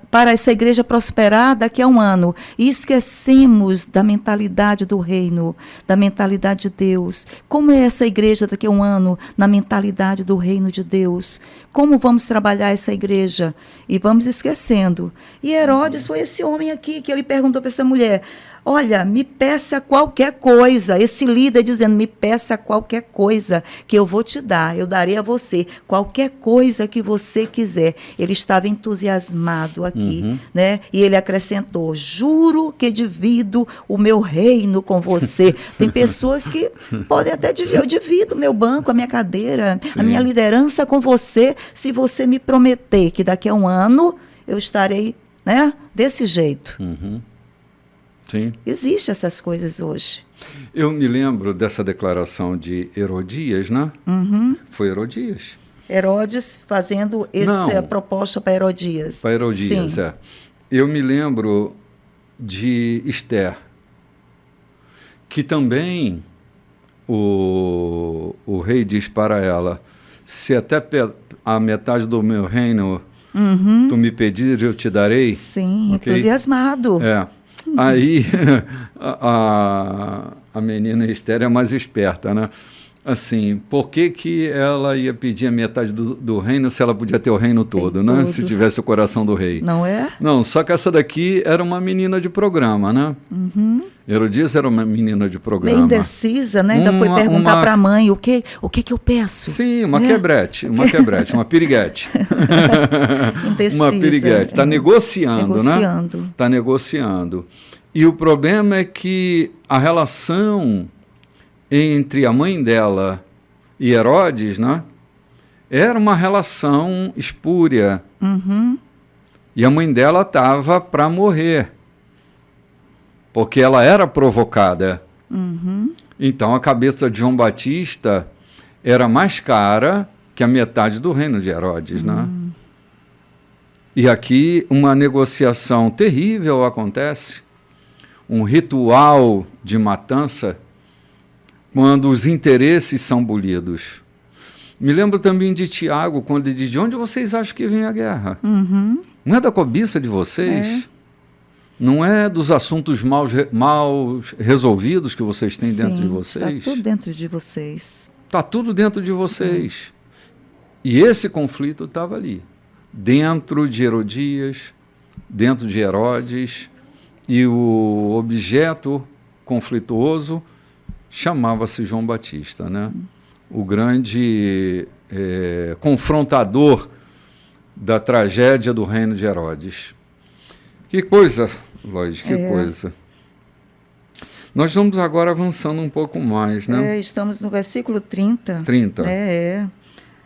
Speaker 2: para essa igreja prosperar daqui a um ano. E esquecemos da mentalidade do reino, da mentalidade de Deus. Como é essa igreja daqui a um ano na mentalidade do reino de Deus? Como vamos trabalhar essa igreja? E vamos esquecendo. E Herodes foi esse homem aqui que ele perguntou para essa mulher: olha, me peça qualquer coisa. Esse líder dizendo: me peça qualquer coisa que eu vou te dar, eu darei a você qualquer coisa que você quiser. Ele estava entusiasmado aqui, né? E ele acrescentou: juro que divido o meu reino com você. Tem pessoas que podem até dividir: eu divido o meu banco, a minha cadeira, a minha liderança com você, se você me prometer que daqui a um ano eu estarei, né, desse jeito.
Speaker 1: Sim.
Speaker 2: Existem essas coisas hoje.
Speaker 1: Eu me lembro dessa declaração de Herodias, né? Foi Herodias?
Speaker 2: Herodes fazendo essa proposta para Herodias.
Speaker 1: Para Herodias,
Speaker 2: Sim.
Speaker 1: é. Eu me lembro de Esther, que também o rei diz para ela: se até a metade do meu reino tu me pedir, eu te darei.
Speaker 2: Sim,
Speaker 1: okay?
Speaker 2: Entusiasmado.
Speaker 1: É. Aí a menina Esther é mais esperta, né? Assim, por que ela ia pedir a metade do reino se ela podia ter o reino todo, né? Se tivesse o coração do rei.
Speaker 2: Não é?
Speaker 1: Não, só que essa daqui era uma menina de programa, né? Herodias era uma menina de programa.
Speaker 2: Meio indecisa, né? Ainda foi perguntar para a mãe o que eu peço.
Speaker 1: Sim, uma quebrete, uma piriguete.
Speaker 2: Indecisa.
Speaker 1: Uma piriguete. Está negociando, né? Está negociando. E o problema é que a relação entre a mãe dela e Herodes, né, era uma relação espúria. E a mãe dela estava para morrer, porque ela era provocada. Então a cabeça de João Batista era mais cara que a metade do reino de Herodes, né? E aqui uma negociação terrível acontece, um ritual de matança, quando os interesses são bolidos. Me lembro também de Tiago, quando ele diz: de onde vocês acham que vem a guerra? Não é da cobiça de vocês? Não é dos assuntos mal resolvidos que vocês têm dentro de vocês?
Speaker 2: Está tudo dentro de vocês.
Speaker 1: Está tudo dentro de vocês. E esse conflito estava ali, dentro de Herodias, dentro de Herodes, e o objeto conflituoso chamava-se João Batista, né? O grande confrontador da tragédia do reino de Herodes. Que coisa, Loide, que coisa. Nós vamos agora avançando um pouco mais, né?
Speaker 2: Estamos no versículo 30.
Speaker 1: 30.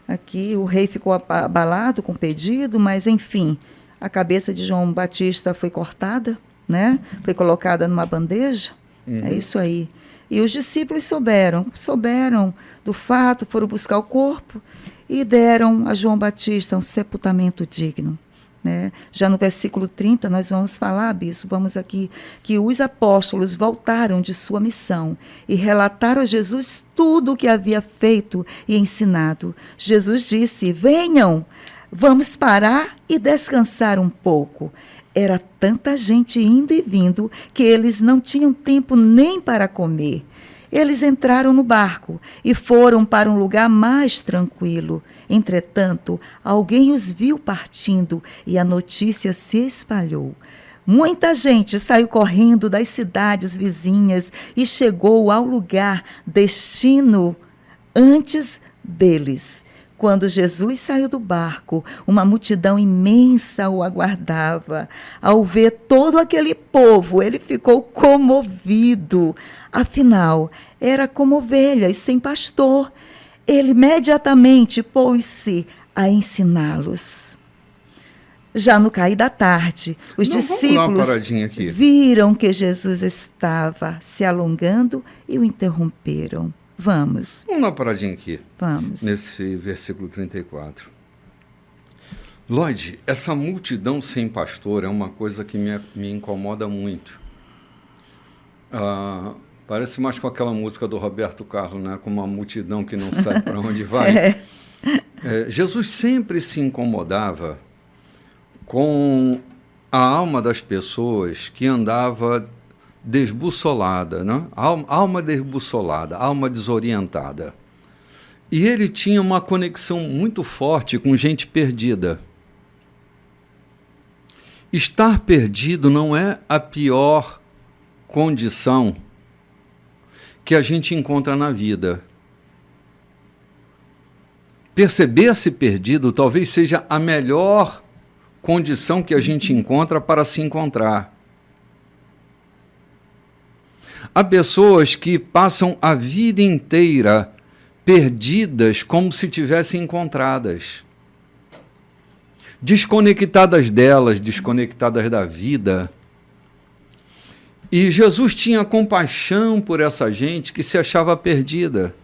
Speaker 2: Aqui o rei ficou abalado com o pedido, mas, enfim, a cabeça de João Batista foi cortada, né? Foi colocada numa bandeja. É isso aí. E os discípulos souberam do fato, foram buscar o corpo e deram a João Batista um sepultamento digno. Né? Já no versículo 30, nós vamos falar, bispo, vamos aqui, que os apóstolos voltaram de sua missão e relataram a Jesus tudo o que havia feito e ensinado. Jesus disse: venham, vamos parar e descansar um pouco. Era tanta gente indo e vindo que eles não tinham tempo nem para comer. Eles entraram no barco e foram para um lugar mais tranquilo. Entretanto, alguém os viu partindo e a notícia se espalhou. Muita gente saiu correndo das cidades vizinhas e chegou ao lugar destino antes deles. Quando Jesus saiu do barco, uma multidão imensa o aguardava. Ao ver todo aquele povo, ele ficou comovido. Afinal, era como ovelhas sem pastor. Ele imediatamente pôs-se a ensiná-los. Já no cair da tarde, os discípulos viram que Jesus estava se alongando e o interromperam. Vamos.
Speaker 1: Vamos dar uma paradinha aqui.
Speaker 2: Vamos.
Speaker 1: Nesse versículo 34. Lloyd, essa multidão sem pastor é uma coisa que me incomoda muito. Parece mais com aquela música do Roberto Carlos, né? Com uma multidão que não sabe para onde vai. Jesus sempre se incomodava com a alma das pessoas que andava desbussolada, né? Alma desbussolada, alma desorientada. E ele tinha uma conexão muito forte com gente perdida. Estar perdido não é a pior condição que a gente encontra na vida. Perceber-se perdido talvez seja a melhor condição que a gente encontra para se encontrar. Há pessoas que passam a vida inteira perdidas como se tivessem encontradas. Desconectadas delas, desconectadas da vida. E Jesus tinha compaixão por essa gente que se achava perdida.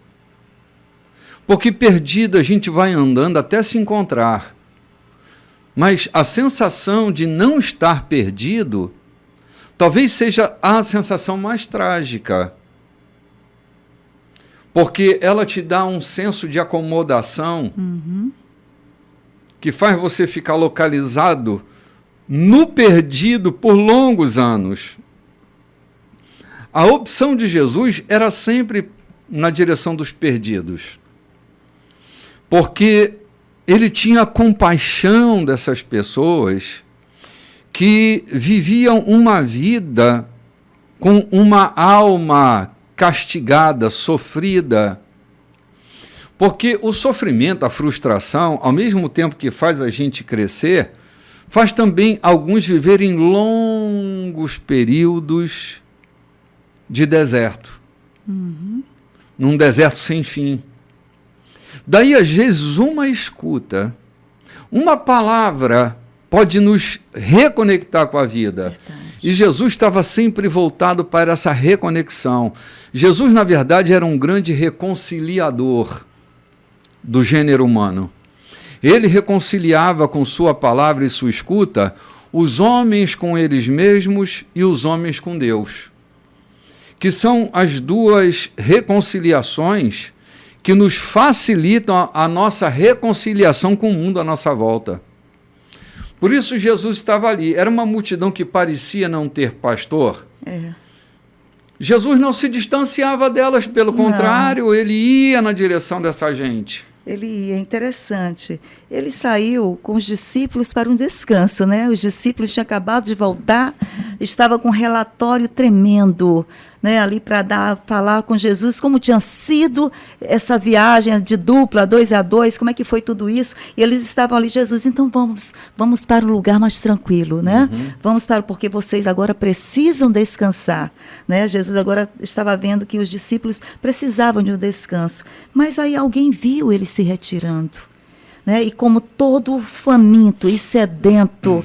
Speaker 1: Porque perdida a gente vai andando até se encontrar. Mas a sensação de não estar perdido talvez seja a sensação mais trágica. Porque ela te dá um senso de acomodação que faz você ficar localizado no perdido por longos anos. A opção de Jesus era sempre na direção dos perdidos. Porque ele tinha compaixão dessas pessoas que viviam uma vida com uma alma castigada, sofrida. Porque o sofrimento, a frustração, ao mesmo tempo que faz a gente crescer, faz também alguns viverem longos períodos de deserto. Num deserto sem fim. Daí, às vezes, uma escuta, uma palavra pode nos reconectar com a vida.
Speaker 2: Verdade.
Speaker 1: E Jesus estava sempre voltado para essa reconexão. Jesus, na verdade, era um grande reconciliador do gênero humano. Ele reconciliava com sua palavra e sua escuta os homens com eles mesmos e os homens com Deus, que são as duas reconciliações que nos facilitam a nossa reconciliação com o mundo à nossa volta. Por isso Jesus estava ali. Era uma multidão que parecia não ter pastor. Jesus não se distanciava delas, pelo contrário, ele ia na direção dessa gente.
Speaker 2: Ele ia, interessante. Ele saiu com os discípulos para um descanso, né? Os discípulos tinham acabado de voltar, estava com um relatório tremendo, né? Ali para falar com Jesus como tinha sido essa viagem de dupla, 2 a 2, como é que foi tudo isso. E eles estavam ali, Jesus, então vamos para um lugar mais tranquilo, né? Vamos para, porque vocês agora precisam descansar, né? Jesus agora estava vendo que os discípulos precisavam de um descanso. Mas aí alguém viu ele se retirando. Né? E como todo faminto e sedento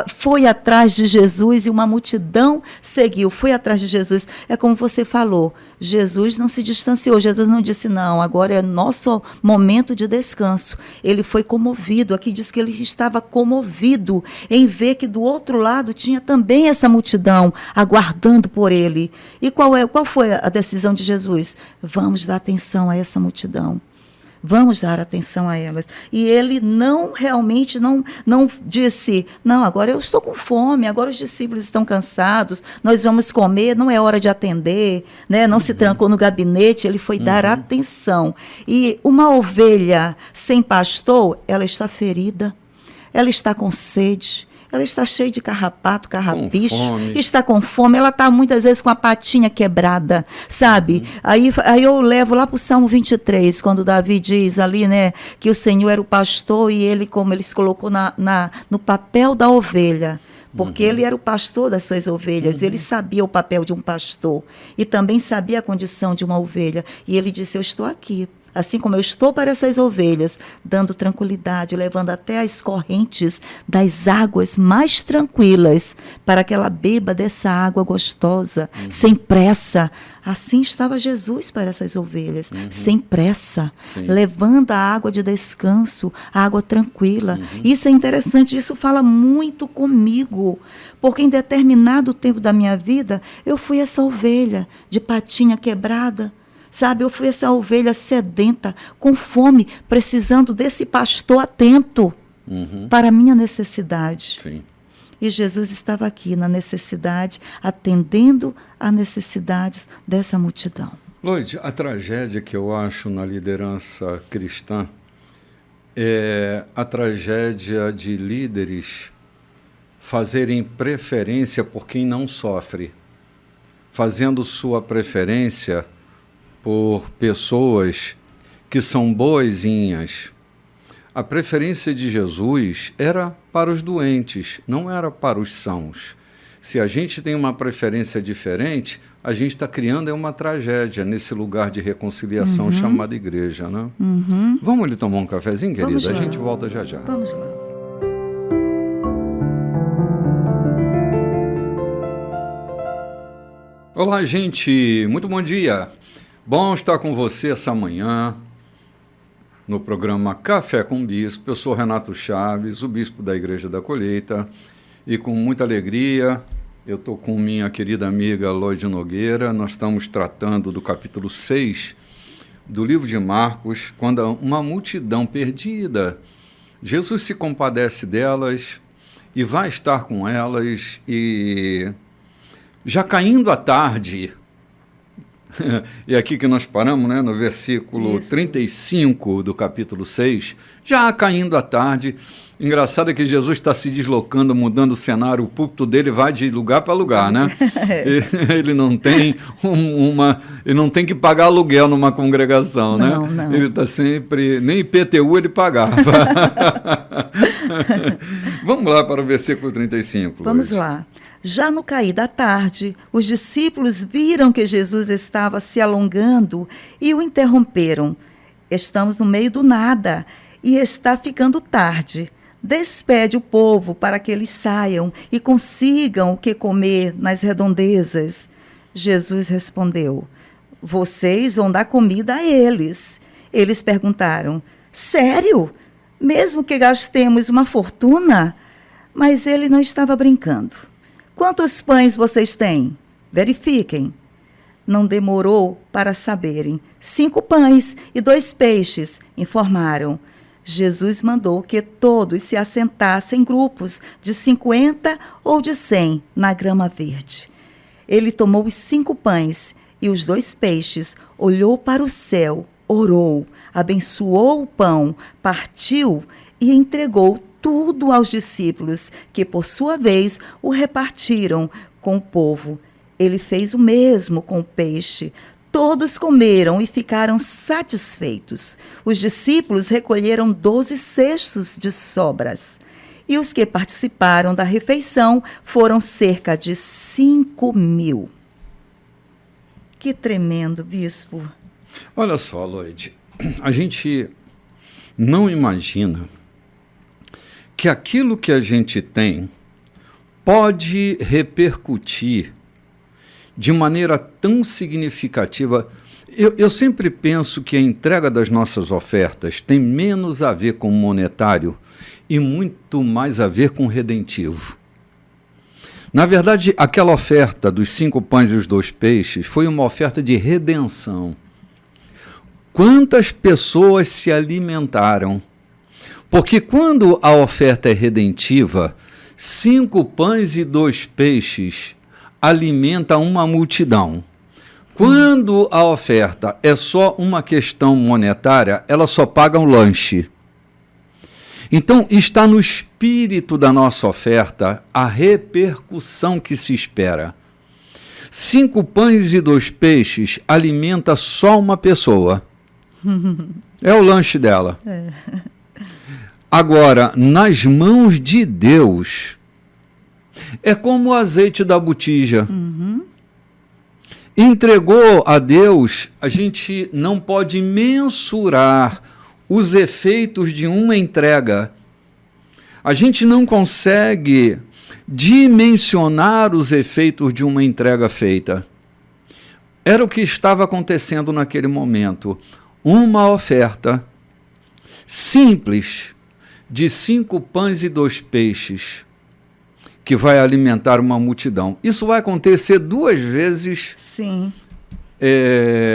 Speaker 2: foi atrás de Jesus e uma multidão seguiu, foi atrás de Jesus. É como você falou, Jesus não se distanciou, Jesus não disse não, agora é nosso momento de descanso. Ele foi comovido, aqui diz que ele estava comovido em ver que do outro lado tinha também essa multidão aguardando por ele. E qual foi a decisão de Jesus? Vamos dar atenção a essa multidão. Vamos dar atenção a elas. E ele realmente não disse, não, agora eu estou com fome, agora os discípulos estão cansados, nós vamos comer, não é hora de atender, né? Não se trancou no gabinete, ele foi dar atenção. E uma ovelha sem pastor, ela está ferida, ela está com sede, ela está cheia de carrapato, carrapicho, está com fome, ela está muitas vezes com a patinha quebrada, sabe? Aí eu levo lá para o Salmo 23, quando Davi diz ali, né, que o Senhor era o pastor e ele, como ele se colocou no papel da ovelha, porque ele era o pastor das suas ovelhas, ele sabia o papel de um pastor e também sabia a condição de uma ovelha. E ele disse, eu estou aqui Assim como eu estou para essas ovelhas, dando tranquilidade, levando até as correntes das águas mais tranquilas, para que ela beba dessa água gostosa, sem pressa. Assim estava Jesus para essas ovelhas, sem pressa, levando a água de descanso, a água tranquila. Isso é interessante, isso fala muito comigo, porque em determinado tempo da minha vida, eu fui essa ovelha de patinha quebrada. Sabe, eu fui essa ovelha sedenta, com fome, precisando desse pastor atento para a minha necessidade.
Speaker 1: Sim.
Speaker 2: E Jesus estava aqui na necessidade, atendendo às necessidades dessa multidão.
Speaker 1: Lloyd, a tragédia que eu acho na liderança cristã é a tragédia de líderes fazerem preferência por quem não sofre, fazendo sua preferência por pessoas que são boazinhas. A preferência de Jesus era para os doentes, não era para os sãos. Se a gente tem uma preferência diferente, a gente está criando uma tragédia nesse lugar de reconciliação chamado igreja, né? Vamos ali tomar um cafezinho, querida? A gente volta já já.
Speaker 2: Vamos lá.
Speaker 1: Olá, gente. Muito bom dia. Bom estar com você essa manhã no programa Café com Bispo. Eu sou Renato Chaves, o bispo da Igreja da Colheita, e com muita alegria eu estou com minha querida amiga Lloyd Nogueira. Nós estamos tratando do capítulo 6 do livro de Marcos, quando uma multidão perdida, Jesus se compadece delas e vai estar com elas, e já caindo a tarde, e aqui que nós paramos, né, no versículo 35 do capítulo 6, já caindo a tarde. Engraçado é que Jesus está se deslocando, mudando o cenário, o púlpito dele vai de lugar para lugar, né? Ele não tem ele não tem que pagar aluguel numa congregação, né?
Speaker 2: Não.
Speaker 1: Ele está sempre, nem IPTU ele pagava. Vamos lá para o versículo 35.
Speaker 2: Vamos lá. Já no cair da tarde, os discípulos viram que Jesus estava se alongando e o interromperam. Estamos no meio do nada e está ficando tarde. Despede o povo para que eles saiam e consigam o que comer nas redondezas. Jesus respondeu: vocês vão dar comida a eles. Eles perguntaram: sério? Mesmo que gastemos uma fortuna? Mas ele não estava brincando. Quantos pães vocês têm? Verifiquem. Não demorou para saberem. 5 pães e 2 peixes, informaram. Jesus mandou que todos se assentassem em grupos de 50 ou de 100 na grama verde. Ele tomou os 5 pães e os 2 peixes, olhou para o céu, orou, abençoou o pão, partiu e entregou tudo aos discípulos, que por sua vez o repartiram com o povo. Ele fez o mesmo com o peixe. Todos comeram e ficaram satisfeitos. Os discípulos recolheram 12 cestos de sobras. E os que participaram da refeição foram cerca de 5.000. Que tremendo, bispo.
Speaker 1: Olha só, Lloyd, a gente não imagina que aquilo que a gente tem pode repercutir de maneira tão significativa. Eu sempre penso que a entrega das nossas ofertas tem menos a ver com monetário e muito mais a ver com redentivo. Na verdade, aquela oferta dos 5 pães e os 2 peixes foi uma oferta de redenção. Quantas pessoas se alimentaram? Porque quando a oferta é redentiva, 5 pães e 2 peixes alimenta uma multidão. Quando a oferta é só uma questão monetária, ela só paga um lanche. Então, está no espírito da nossa oferta a repercussão que se espera. 5 pães e 2 peixes alimenta só uma pessoa. É o lanche dela. Agora, nas mãos de Deus, é como o azeite da botija. entregou a Deus, a gente não pode mensurar os efeitos de uma entrega. A gente não consegue dimensionar os efeitos de uma entrega feita. Era o que estava acontecendo naquele momento. Uma oferta simples de 5 pães e 2 peixes que vai alimentar uma multidão. Isso vai acontecer 2 vezes.
Speaker 2: Sim.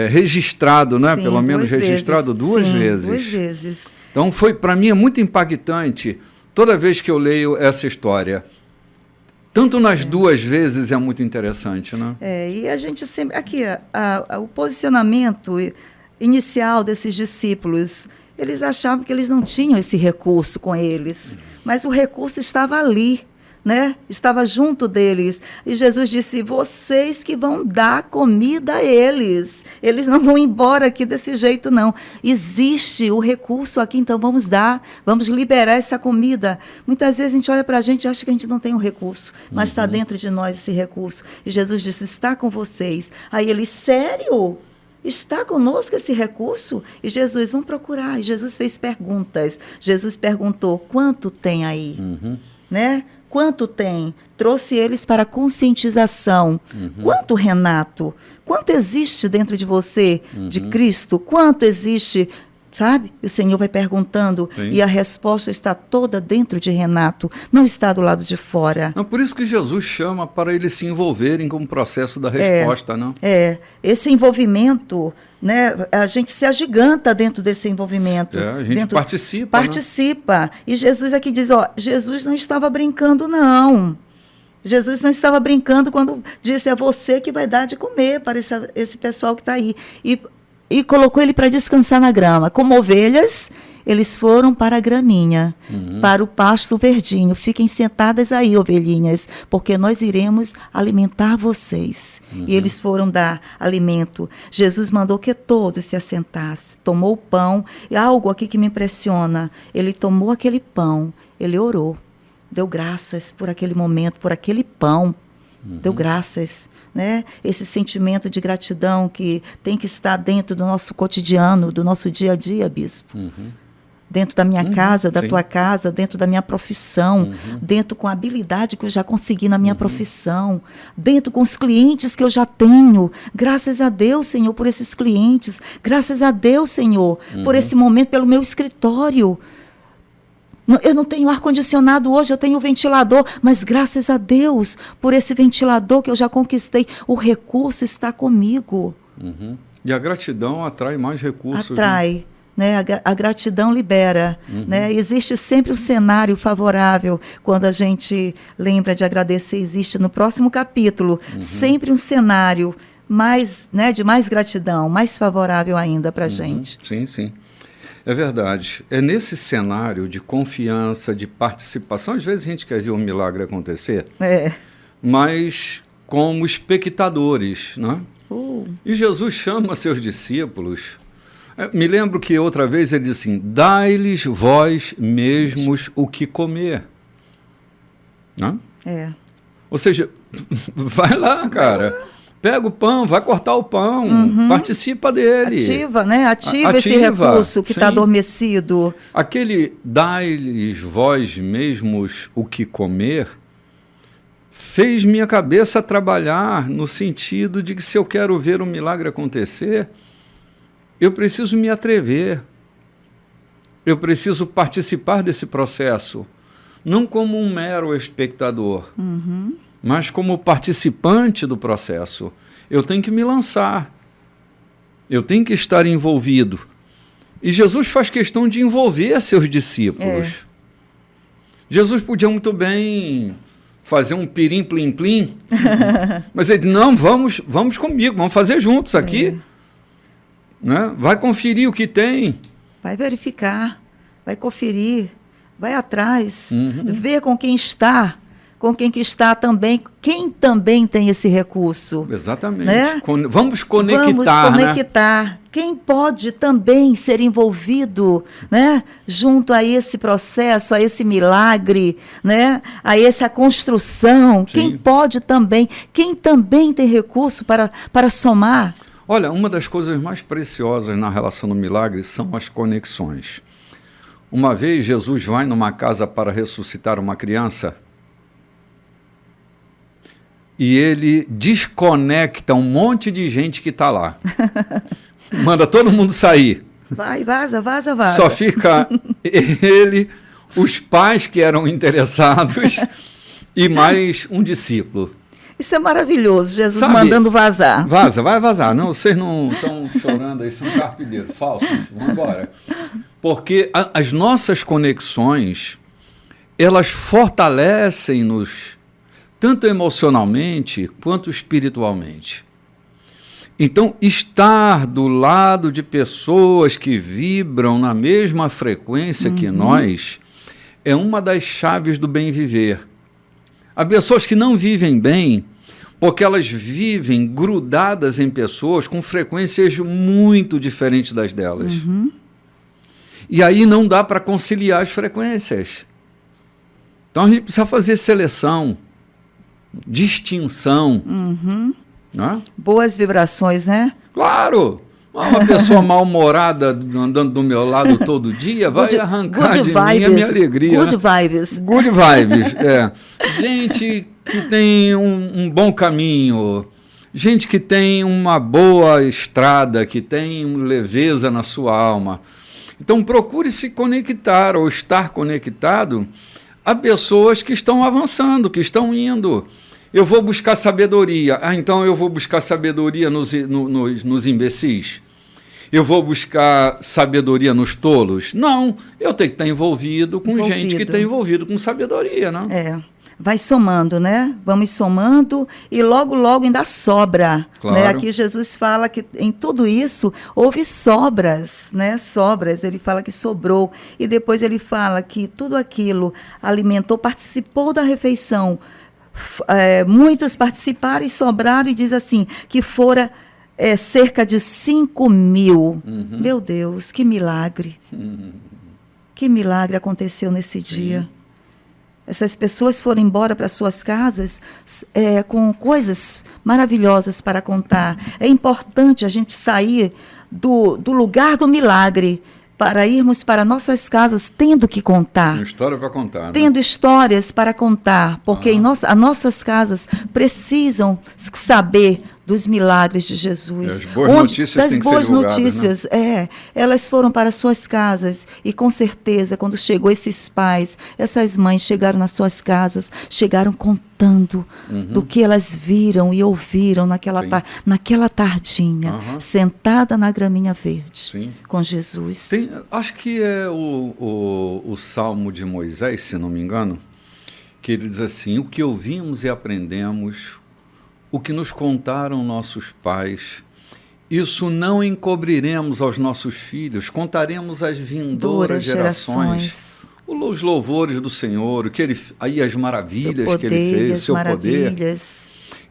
Speaker 1: Registrado, né?
Speaker 2: Sim,
Speaker 1: Pelo menos registrado 2 vezes.
Speaker 2: 2 vezes.
Speaker 1: Então, para mim, é muito impactante toda vez que eu leio essa história. Tanto nas 2 vezes é muito interessante, né?
Speaker 2: E a gente sempre... Aqui, o posicionamento inicial desses discípulos, eles achavam que eles não tinham esse recurso com eles, mas o recurso estava ali, né? Estava junto deles. E Jesus disse, vocês que vão dar comida a eles. Eles não vão embora aqui desse jeito, não. Existe o recurso aqui, então vamos dar, vamos liberar essa comida. Muitas vezes a gente olha para a gente e acha que a gente não tem o recurso, mas está dentro de nós esse recurso. E Jesus disse, está com vocês. Aí eles, sério? Está conosco esse recurso? E Jesus, vamos procurar. E Jesus fez perguntas. Jesus perguntou, quanto tem aí? Né? Quanto tem? Trouxe eles para conscientização. Quanto, Renato? Quanto existe dentro de você, de Cristo? Quanto existe, sabe? E o Senhor vai perguntando.
Speaker 1: Sim.
Speaker 2: E a resposta está toda dentro de Renato. Não está do lado de fora.
Speaker 1: Não, por isso que Jesus chama para eles se envolverem com o processo da resposta, não?
Speaker 2: Esse envolvimento, né? A gente se agiganta dentro desse envolvimento.
Speaker 1: A gente participa.
Speaker 2: Participa. Né? E Jesus aqui diz, Jesus não estava brincando, não. Jesus não estava brincando quando disse, é você que vai dar de comer para esse pessoal que está aí. E colocou ele para descansar na grama. Como ovelhas, eles foram para a graminha, para o pasto verdinho. Fiquem sentadas aí, ovelhinhas, porque nós iremos alimentar vocês. E eles foram dar alimento. Jesus mandou que todos se assentassem. Tomou o pão. E algo aqui que me impressiona. Ele tomou aquele pão, ele orou. Deu graças por aquele momento, por aquele pão. Deu graças. Né? Esse sentimento de gratidão que tem que estar dentro do nosso cotidiano, do nosso dia a dia, bispo. Dentro da minha casa, da tua casa, dentro da minha profissão, dentro com a habilidade que eu já consegui na minha profissão, dentro com os clientes que eu já tenho. Graças a Deus, Senhor, por esses clientes. Graças a Deus, Senhor, por esse momento, pelo meu escritório. Eu não tenho ar-condicionado hoje, eu tenho ventilador, mas graças a Deus, por esse ventilador que eu já conquistei, o recurso está comigo.
Speaker 1: E a gratidão atrai mais recursos.
Speaker 2: Atrai, né? A gratidão libera. Né? Existe sempre um cenário favorável quando a gente lembra de agradecer. Existe no próximo capítulo sempre um cenário mais, né, de mais gratidão, mais favorável ainda para a gente.
Speaker 1: Sim, sim. É verdade. É nesse cenário de confiança, de participação, às vezes a gente quer ver um milagre acontecer, mas como espectadores, né? E Jesus chama seus discípulos. Me lembro que outra vez ele disse assim, dai-lhes vós mesmos o que comer. Né? Ou seja, vai lá, cara. Pega o pão, vai cortar o pão, participa dele.
Speaker 2: Ativa, né? Ativa esse recurso que está adormecido.
Speaker 1: Aquele dai-lhes vós mesmos o que comer fez minha cabeça trabalhar no sentido de que se eu quero ver um milagre acontecer, eu preciso me atrever. Eu preciso participar desse processo, não como um mero espectador, mas como participante do processo. Eu tenho que me lançar. Eu tenho que estar envolvido. E Jesus faz questão de envolver seus discípulos. Jesus podia muito bem fazer um pirim-plim-plim, mas ele, não, vamos comigo, vamos fazer juntos aqui. Né? Vai conferir o que tem.
Speaker 2: Vai verificar, vai conferir, vai atrás, ver com quem está com quem que está também, quem também tem esse recurso.
Speaker 1: Exatamente.
Speaker 2: Né?
Speaker 1: Vamos conectar.
Speaker 2: Vamos conectar. Né? Quem pode também ser envolvido, né, junto a esse processo, a esse milagre, né, a essa construção. Sim. Quem também tem recurso para somar.
Speaker 1: Olha, uma das coisas mais preciosas na relação do milagre são as conexões. Uma vez Jesus vai numa casa para ressuscitar uma criança e ele desconecta um monte de gente que está lá. Manda todo mundo sair.
Speaker 2: Vai, vaza.
Speaker 1: Só fica ele, os pais que eram interessados e mais um discípulo.
Speaker 2: Isso é maravilhoso, Jesus mandando vazar.
Speaker 1: Vai vazar. Não, vocês não estão chorando aí, são carpideiros, falsos. Vamos embora. Porque as nossas conexões, elas fortalecem-nos, tanto emocionalmente quanto espiritualmente. Então, estar do lado de pessoas que vibram na mesma frequência que nós é uma das chaves do bem viver. Há pessoas que não vivem bem porque elas vivem grudadas em pessoas com frequências muito diferentes das delas. E aí não dá para conciliar as frequências. Então a gente precisa fazer seleção, distinção. Né?
Speaker 2: Boas vibrações, né?
Speaker 1: Claro! Uma pessoa mal-humorada andando do meu lado todo dia vai arrancar de mim a minha alegria.
Speaker 2: Good vibes.
Speaker 1: Good vibes, é. Gente que tem um bom caminho, gente que tem uma boa estrada, que tem leveza na sua alma. Então procure se conectar ou estar conectado a pessoas que estão avançando, que estão indo. Eu vou buscar sabedoria. Então eu vou buscar sabedoria nos imbecis? Eu vou buscar sabedoria nos tolos? Não, eu tenho que estar envolvido com gente que está envolvido com sabedoria, né?
Speaker 2: É, vai somando, né? Vamos somando e logo ainda sobra.
Speaker 1: Claro.
Speaker 2: Né? Aqui Jesus fala que em tudo isso houve sobras, né? Sobras, ele fala que sobrou. E depois ele fala que tudo aquilo alimentou, participou da refeição. Muitos participaram e sobraram, e diz assim, que fora cerca de 5.000. Meu Deus, que milagre. Que milagre aconteceu nesse dia. Essas pessoas foram embora para suas casas com coisas maravilhosas para contar. É importante a gente sair do lugar do milagre para irmos para nossas casas tendo que contar.
Speaker 1: Tem história para contar, né?
Speaker 2: Tendo histórias para contar, porque as nossas casas precisam saber dos milagres de Jesus.
Speaker 1: As boas notícias
Speaker 2: das
Speaker 1: têm que
Speaker 2: boas
Speaker 1: ser divulgadas,
Speaker 2: notícias, né? Elas foram para suas casas e com certeza quando chegou esses pais, essas mães chegaram nas suas casas, chegaram contando do que elas viram e ouviram naquela tardinha, sentada na graminha verde, com Jesus.
Speaker 1: Acho que é o Salmo de Moisés, se não me engano, que ele diz assim: o que ouvimos e aprendemos, o que nos contaram nossos pais, isso não encobriremos aos nossos filhos, contaremos às vindouras gerações. Os louvores do Senhor, aí as maravilhas que ele fez, seu poder.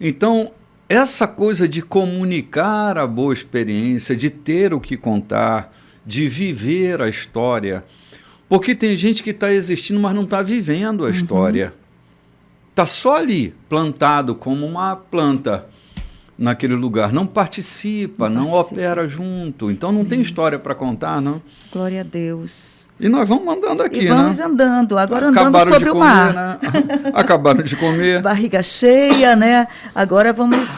Speaker 1: Então, essa coisa de comunicar a boa experiência, de ter o que contar, de viver a história, porque tem gente que está existindo, mas não está vivendo a história. Está só ali, plantado como uma planta naquele lugar. Não participa, não opera junto. Então não tem história para contar, não?
Speaker 2: Glória a Deus.
Speaker 1: E nós vamos andando aqui, né?
Speaker 2: Vamos andando, agora andando sobre o mar.
Speaker 1: Né? Acabaram de comer.
Speaker 2: Barriga cheia, né? Agora vamos...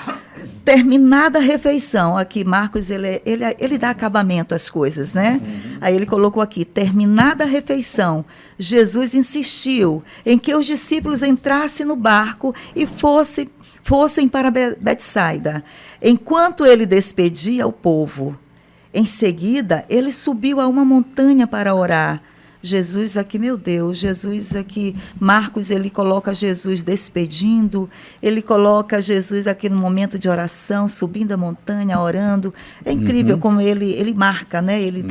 Speaker 2: Terminada a refeição, aqui Marcos, ele dá acabamento às coisas, né? Aí ele colocou aqui, terminada a refeição, Jesus insistiu em que os discípulos entrassem no barco e fossem para Betsaida, enquanto ele despedia o povo. Em seguida, ele subiu a uma montanha para orar. Jesus aqui, meu Deus, Jesus aqui, Marcos, ele coloca Jesus despedindo, ele coloca Jesus aqui no momento de oração, subindo a montanha, orando. É incrível como ele marca, né? Ele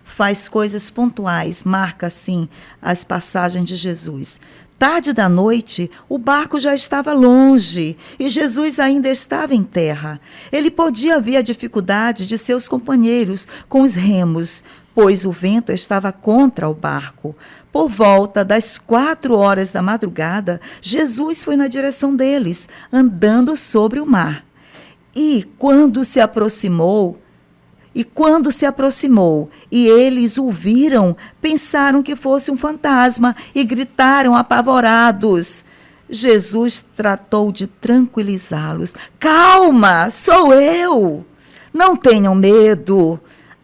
Speaker 2: faz coisas pontuais, marca, assim, as passagens de Jesus. Tarde da noite, o barco já estava longe e Jesus ainda estava em terra. Ele podia ver a dificuldade de seus companheiros com os remos, pois o vento estava contra o barco. Por volta das 4 horas da madrugada, Jesus foi na direção deles, andando sobre o mar. E quando se aproximou e eles o viram, pensaram que fosse um fantasma e gritaram apavorados. Jesus tratou de tranquilizá-los. Calma, sou eu! Não tenham medo!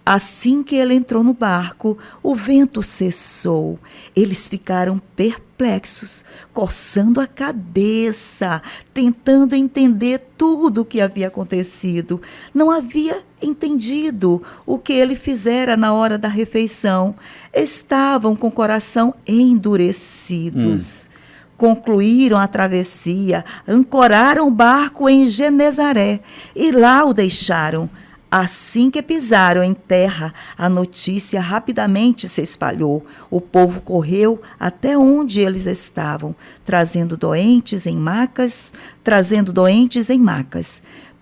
Speaker 2: Assim que ele entrou no barco, o vento cessou. Eles ficaram perplexos, coçando a cabeça, tentando entender tudo o que havia acontecido. Não havia entendido o que ele fizera na hora da refeição. Estavam com o coração endurecidos. Concluíram a travessia, ancoraram o barco em Genezaré e lá o deixaram. Assim que pisaram em terra, a notícia rapidamente se espalhou. O povo correu até onde eles estavam, trazendo doentes em macas.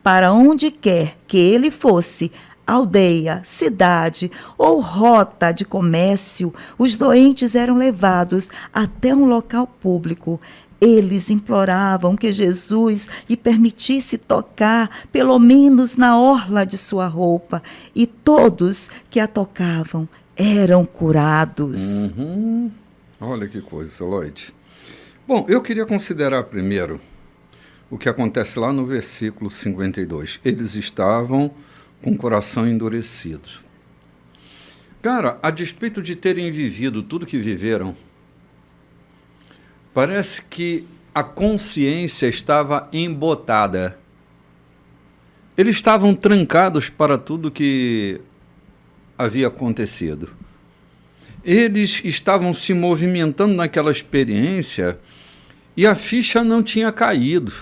Speaker 2: Para onde quer que ele fosse, aldeia, cidade ou rota de comércio, os doentes eram levados até um local público. Eles imploravam que Jesus lhe permitisse tocar, pelo menos na orla de sua roupa, e todos que a tocavam eram curados.
Speaker 1: Olha que coisa, Lloyd. Bom, eu queria considerar primeiro o que acontece lá no versículo 52. Eles estavam com o coração endurecido. Cara, a despeito de terem vivido tudo que viveram, parece que a consciência estava embotada. Eles estavam trancados para tudo que havia acontecido. Eles estavam se movimentando naquela experiência e a ficha não tinha caído.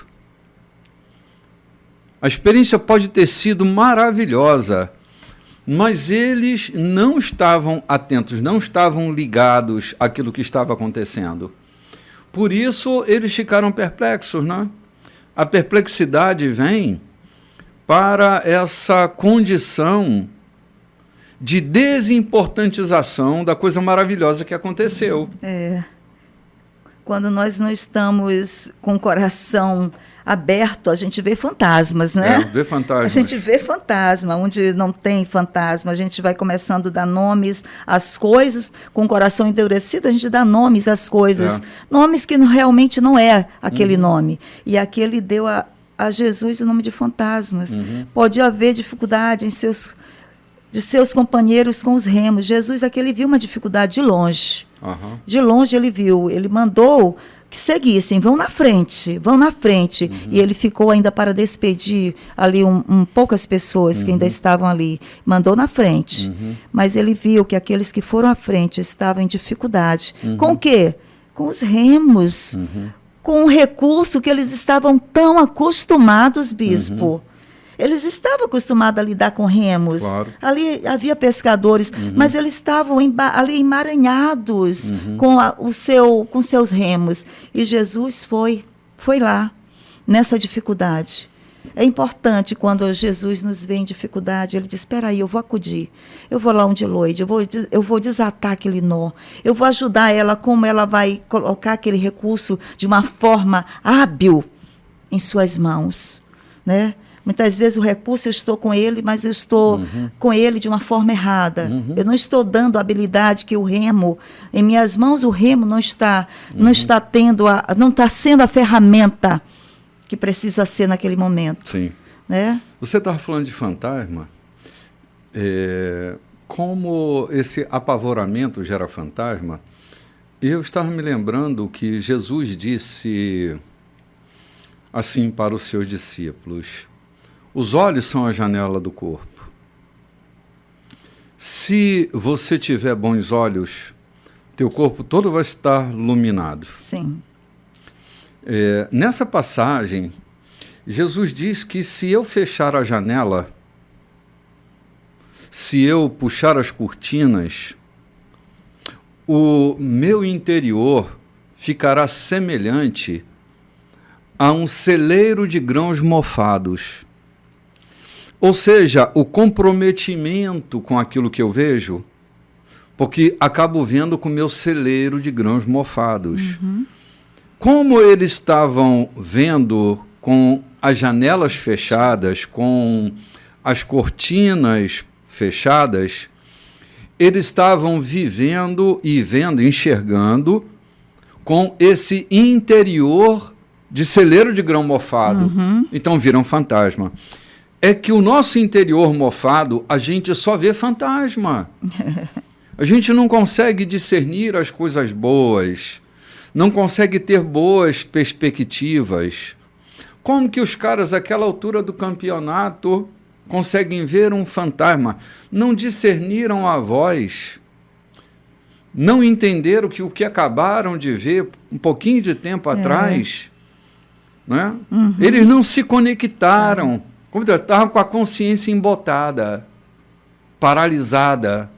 Speaker 1: A experiência pode ter sido maravilhosa, mas eles não estavam atentos, não estavam ligados àquilo que estava acontecendo. Por isso, eles ficaram perplexos, né? A perplexidade vem para essa condição de desimportantização da coisa maravilhosa que aconteceu.
Speaker 2: Quando nós não estamos com o coração aberto, a gente vê fantasmas, né?
Speaker 1: Vê fantasmas.
Speaker 2: A gente vê fantasma. Onde não tem fantasma, a gente vai começando a dar nomes às coisas. Com o coração endurecido, a gente dá nomes às coisas. Nomes que realmente não é aquele nome. E aqui ele deu a Jesus o nome de fantasmas. Pode haver dificuldade de seus companheiros com os remos. Jesus aqui ele viu uma dificuldade de longe. De longe ele viu. Ele mandou que seguissem, vão na frente. E ele ficou ainda para despedir ali poucas pessoas que ainda estavam ali. Mandou na frente. Mas ele viu que aqueles que foram à frente estavam em dificuldade. Com o quê? Com os remos. Com um recurso que eles estavam tão acostumados, bispo. Eles estavam acostumados a lidar com remos.
Speaker 1: Claro.
Speaker 2: Ali havia pescadores, mas eles estavam ali emaranhados com seus remos. E Jesus foi lá, nessa dificuldade. É importante quando Jesus nos vê em dificuldade, ele diz, espera aí, eu vou acudir, eu vou lá onde Lloyd, eu vou desatar aquele nó, eu vou ajudar ela como ela vai colocar aquele recurso de uma forma hábil em suas mãos, né? Muitas vezes o recurso eu estou com ele, mas eu estou com ele de uma forma errada. Eu não estou dando a habilidade que o remo, em minhas mãos o remo não está sendo a ferramenta que precisa ser naquele momento.
Speaker 1: Sim.
Speaker 2: Né?
Speaker 1: Você estava falando de fantasma, como esse apavoramento gera fantasma. Eu estava me lembrando que Jesus disse assim para os seus discípulos: os olhos são a janela do corpo. Se você tiver bons olhos, teu corpo todo vai estar iluminado.
Speaker 2: Sim.
Speaker 1: Nessa passagem, Jesus diz que se eu fechar a janela, se eu puxar as cortinas, o meu interior ficará semelhante a um celeiro de grãos mofados. Ou seja, o comprometimento com aquilo que eu vejo, porque acabo vendo com o meu celeiro de grãos mofados. Como eles estavam vendo com as janelas fechadas, com as cortinas fechadas, eles estavam vivendo e vendo, enxergando com esse interior de celeiro de grão mofado. Então viram fantasma. É que o nosso interior mofado, a gente só vê fantasma. A gente não consegue discernir as coisas boas, não consegue ter boas perspectivas. Como que os caras, àquela altura do campeonato, conseguem ver um fantasma? Não discerniram a voz, não entenderam que o que acabaram de ver um pouquinho de tempo atrás, né? Eles não se conectaram, como estavam com a consciência embotada, paralisada.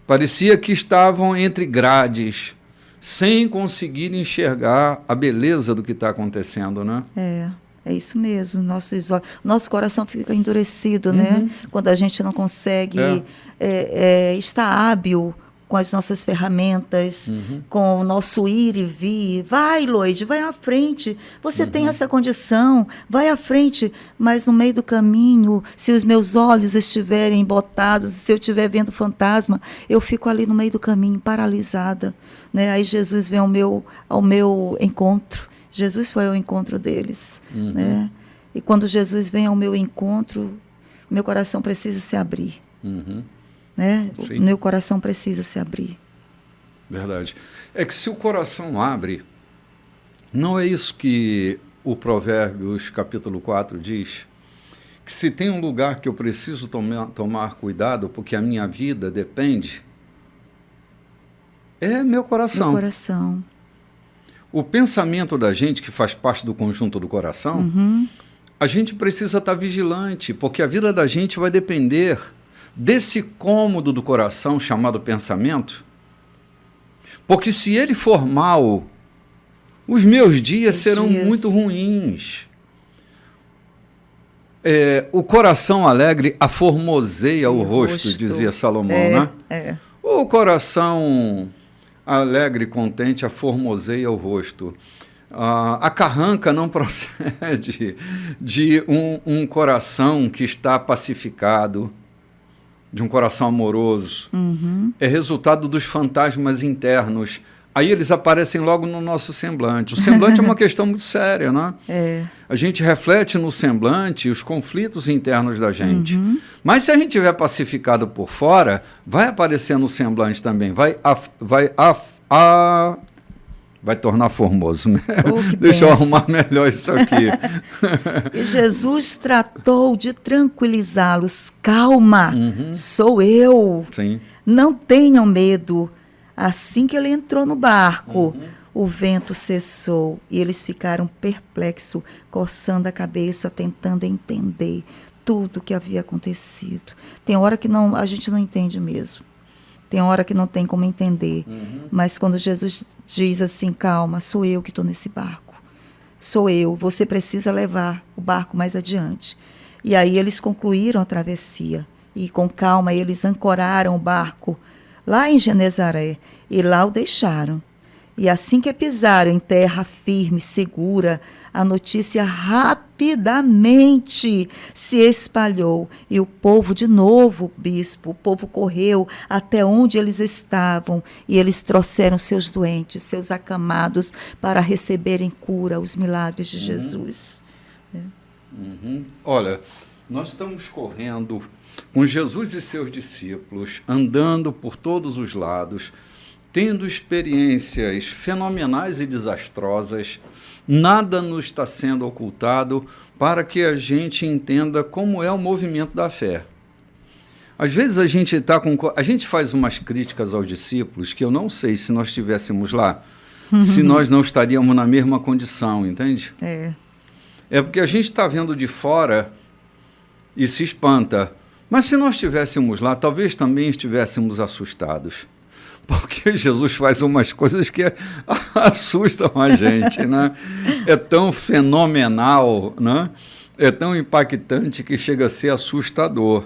Speaker 1: Parecia que estavam entre grades, sem conseguir enxergar a beleza do que está acontecendo, né?
Speaker 2: É isso mesmo. Nosso coração fica endurecido, né? Quando a gente não consegue estar hábil com as nossas ferramentas, com o nosso ir e vir. Vai, Loide, vai à frente. Você tem essa condição, vai à frente. Mas no meio do caminho, se os meus olhos estiverem botados, se eu estiver vendo fantasma, eu fico ali no meio do caminho, paralisada. Né? Aí Jesus vem ao meu encontro. Jesus foi ao encontro deles. Né? E quando Jesus vem ao meu encontro, meu coração precisa se abrir. Né? O meu coração precisa se abrir.
Speaker 1: Verdade. É que se o coração abre, não é isso que o Provérbios capítulo 4 diz? Que se tem um lugar que eu preciso tomar cuidado, porque a minha vida depende, é meu coração.
Speaker 2: Meu coração.
Speaker 1: O pensamento da gente, que faz parte do conjunto do coração, a gente precisa estar vigilante, porque a vida da gente vai depender desse cômodo do coração chamado pensamento, porque se ele for mal, os meus dias serão muito ruins. O coração alegre aformoseia o rosto, dizia Salomão, né? O coração alegre e contente aformoseia o rosto. A carranca não procede de um coração que está pacificado, de um coração amoroso. É resultado dos fantasmas internos. Aí eles aparecem logo no nosso semblante. O semblante é uma questão muito séria, né? A gente reflete no semblante os conflitos internos da gente. Mas se a gente estiver pacificado por fora, vai aparecer no semblante também. Vai tornar formoso, né? Deixa eu arrumar melhor isso aqui.
Speaker 2: E Jesus tratou de tranquilizá-los. Calma, sou eu.
Speaker 1: Sim.
Speaker 2: Não tenham medo. Assim que ele entrou no barco, o vento cessou e eles ficaram perplexos, coçando a cabeça, tentando entender tudo o que havia acontecido. Tem hora que a gente não entende mesmo. Tem hora que não tem como entender. Mas quando Jesus diz assim, calma, sou eu que estou nesse barco. Sou eu, você precisa levar o barco mais adiante. E aí eles concluíram a travessia. E com calma eles ancoraram o barco lá em Genezaré. E lá o deixaram. E assim que pisaram em terra firme, segura, a notícia rapidamente se espalhou. E o povo, de novo, bispo, o povo correu até onde eles estavam. E eles trouxeram seus doentes, seus acamados, para receberem cura, os milagres de Jesus.
Speaker 1: Olha, nós estamos correndo com Jesus e seus discípulos, andando por todos os lados, tendo experiências fenomenais e desastrosas. Nada nos está sendo ocultado para que a gente entenda como é o movimento da fé. Às vezes a gente faz umas críticas aos discípulos que eu não sei se nós estivéssemos lá, se nós não estaríamos na mesma condição, entende? É porque a gente está vendo de fora e se espanta. Mas se nós estivéssemos lá, talvez também estivéssemos assustados. porque Jesus faz umas coisas que assustam a gente, né? É tão fenomenal, né? É tão impactante que chega a ser assustador.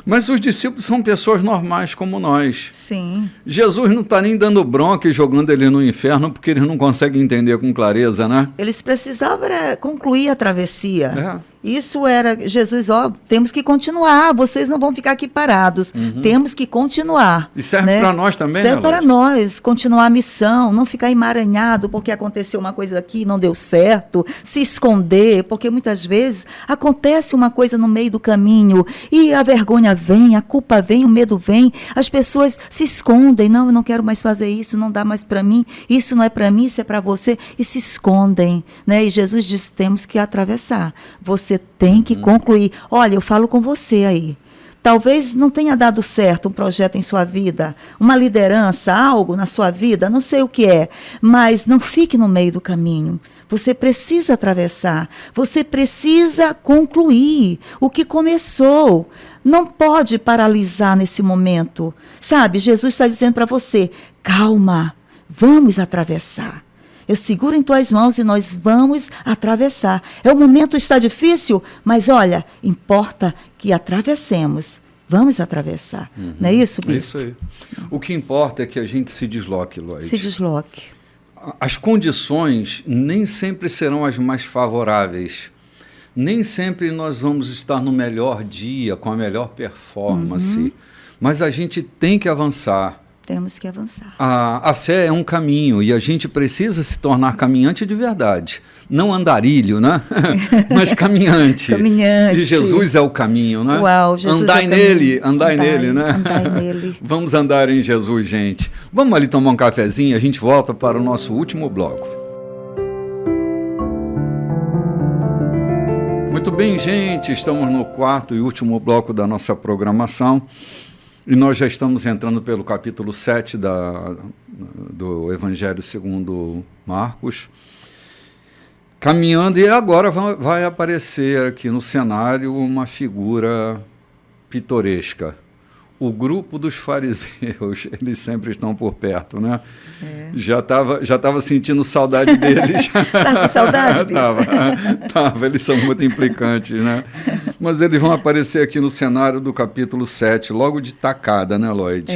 Speaker 1: Mas os discípulos são pessoas normais como nós.
Speaker 2: Sim.
Speaker 1: Jesus não está nem dando bronca e jogando ele no inferno porque eles não conseguem entender com clareza, né?
Speaker 2: Eles precisavam concluir a travessia.
Speaker 1: É.
Speaker 2: Isso era, Jesus, temos que continuar, vocês não vão ficar aqui parados, temos que continuar.
Speaker 1: E serve para nós também,
Speaker 2: serve
Speaker 1: né,
Speaker 2: para nós, continuar a missão, não ficar emaranhado porque aconteceu uma coisa aqui e não deu certo, se esconder, porque muitas vezes acontece uma coisa no meio do caminho e a vergonha vem, a culpa vem, o medo vem, as pessoas se escondem, não, eu não quero mais fazer isso, não dá mais para mim, isso não é para mim, isso é para você, e se escondem, né? E Jesus diz, temos que atravessar, você tem que concluir. Olha, eu falo com você aí. Talvez não tenha dado certo um projeto em sua vida, uma liderança, algo na sua vida, não sei o que é, mas não fique no meio do caminho. Você precisa atravessar, você precisa concluir o que começou. Não pode paralisar nesse momento. Sabe, Jesus está dizendo para você, calma, vamos atravessar. Eu seguro em tuas mãos e nós vamos atravessar. O momento está difícil, mas olha, importa que atravessemos. Vamos atravessar. Não é isso, bispo?
Speaker 1: É isso aí. O que importa é que a gente se desloque, Lloyd.
Speaker 2: Se desloque.
Speaker 1: As condições nem sempre serão as mais favoráveis. Nem sempre nós vamos estar no melhor dia, com a melhor performance. Mas a gente tem que avançar.
Speaker 2: Temos que avançar.
Speaker 1: A fé é um caminho e a gente precisa se tornar caminhante de verdade. Não andarilho, né? Mas caminhante.
Speaker 2: Caminhante.
Speaker 1: E Jesus é o caminho, né?
Speaker 2: Uau, Jesus
Speaker 1: andai
Speaker 2: é o
Speaker 1: nele,
Speaker 2: caminho.
Speaker 1: andai nele, né?
Speaker 2: Andai nele.
Speaker 1: Vamos andar em Jesus, gente. Vamos ali tomar um cafezinho, a gente volta para o nosso último bloco. Muito bem, gente, estamos no quarto e último bloco da nossa programação. E nós já estamos entrando pelo capítulo 7 do Evangelho segundo Marcos, caminhando, e agora vai aparecer aqui no cenário uma figura pitoresca. O grupo dos fariseus, eles sempre estão por perto, né? É. Já tava sentindo saudade deles.
Speaker 2: Estava com saudade, bispo?
Speaker 1: Tava, eles são muito implicantes, né? Mas eles vão aparecer aqui no cenário do capítulo 7, logo de tacada, né, Lloyd?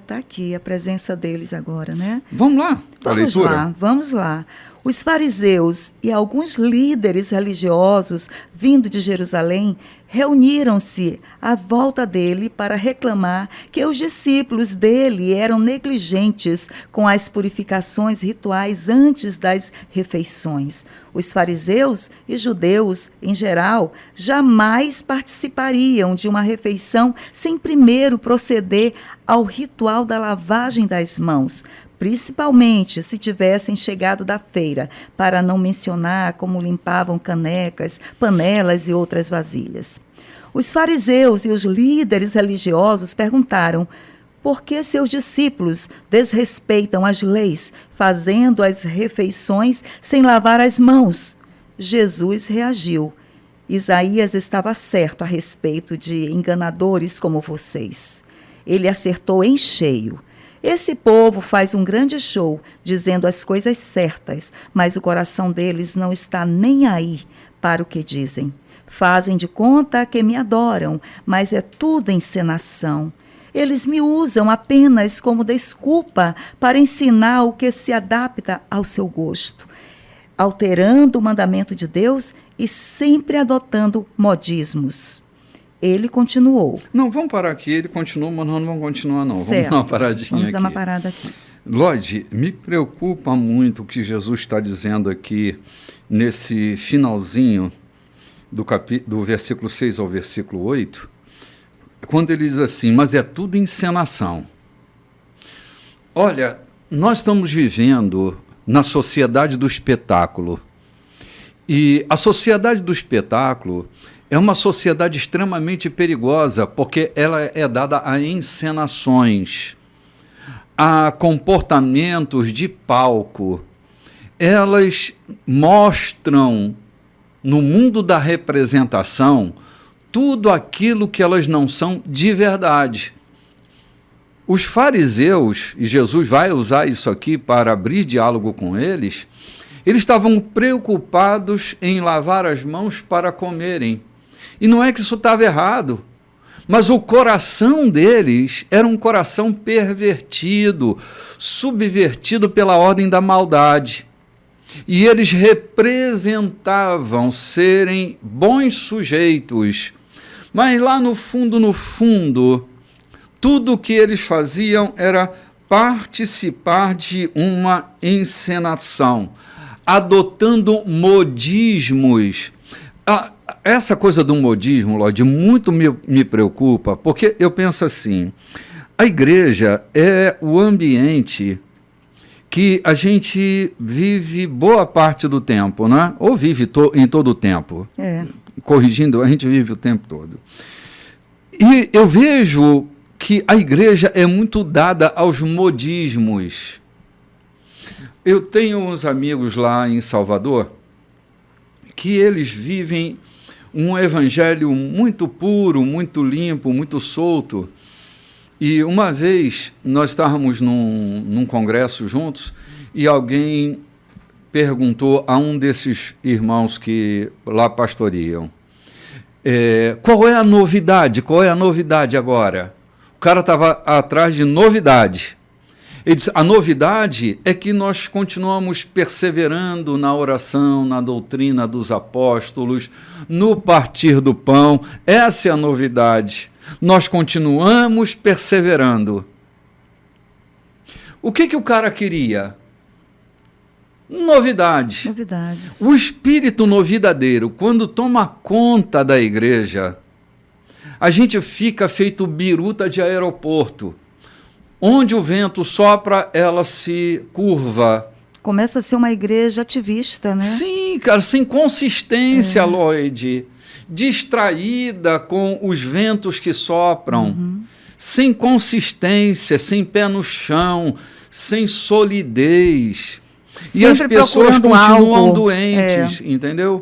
Speaker 2: Tá aqui a presença deles agora, né?
Speaker 1: Vamos lá, para a leitura?
Speaker 2: Vamos lá. Os fariseus e alguns líderes religiosos vindo de Jerusalém reuniram-se à volta dele para reclamar que os discípulos dele eram negligentes com as purificações rituais antes das refeições. Os fariseus e judeus, em geral, jamais participariam de uma refeição sem primeiro proceder ao ritual da lavagem das mãos, principalmente se tivessem chegado da feira, para não mencionar como limpavam canecas, panelas e outras vasilhas. Os fariseus e os líderes religiosos perguntaram por que seus discípulos desrespeitam as leis, fazendo as refeições sem lavar as mãos. Jesus reagiu. Isaías estava certo a respeito de enganadores como vocês. Ele acertou em cheio. Esse povo faz um grande show, dizendo as coisas certas, mas o coração deles não está nem aí para o que dizem. Fazem de conta que me adoram, mas é tudo encenação. Eles me usam apenas como desculpa para ensinar o que se adapta ao seu gosto, alterando o mandamento de Deus e sempre adotando modismos. Ele continuou.
Speaker 1: Não, vamos parar aqui. Ele continuou, mas nós não vamos continuar, não.
Speaker 2: Certo.
Speaker 1: Vamos dar uma paradinha aqui.
Speaker 2: Vamos dar uma parada aqui.
Speaker 1: Lloyd, me preocupa muito o que Jesus está dizendo aqui nesse finalzinho do versículo 6 ao versículo 8, quando ele diz assim, mas é tudo encenação. Olha, nós estamos vivendo na sociedade do espetáculo. E a sociedade do espetáculo é uma sociedade extremamente perigosa, porque ela é dada a encenações, a comportamentos de palco. Elas mostram, no mundo da representação, tudo aquilo que elas não são de verdade. os fariseus, e Jesus vai usar isso aqui para abrir diálogo com eles estavam preocupados em lavar as mãos para comerem. E não é que isso estava errado, mas o coração deles era um coração pervertido, subvertido pela ordem da maldade. E eles representavam serem bons sujeitos, mas lá no fundo, tudo o que eles faziam era participar de uma encenação, adotando modismos. Essa coisa do modismo, Lorde, muito me preocupa, porque eu penso assim, a igreja é o ambiente que a gente vive boa parte do tempo, né? Ou vive em todo o tempo. Corrigindo, a gente vive o tempo todo. E eu vejo que a igreja é muito dada aos modismos. Eu tenho uns amigos lá em Salvador que eles vivem um evangelho muito puro, muito limpo, muito solto. E uma vez nós estávamos num congresso juntos e alguém perguntou a um desses irmãos que lá pastoreiam, qual é a novidade? Qual é a novidade agora? O cara estava atrás de novidade. Ele disse, a novidade é que nós continuamos perseverando na oração, na doutrina dos apóstolos, no partir do pão. Essa é a novidade. Nós continuamos perseverando. O que o cara queria? Novidade.
Speaker 2: Novidades.
Speaker 1: O espírito novidadeiro, quando toma conta da igreja, a gente fica feito biruta de aeroporto. Onde o vento sopra, ela se curva.
Speaker 2: Começa a ser uma igreja ativista, né?
Speaker 1: Sim, cara, sem consistência, Lloyd. Distraída com os ventos que sopram. Sem consistência, sem pé no chão, sem solidez. E as pessoas continuam doentes, entendeu?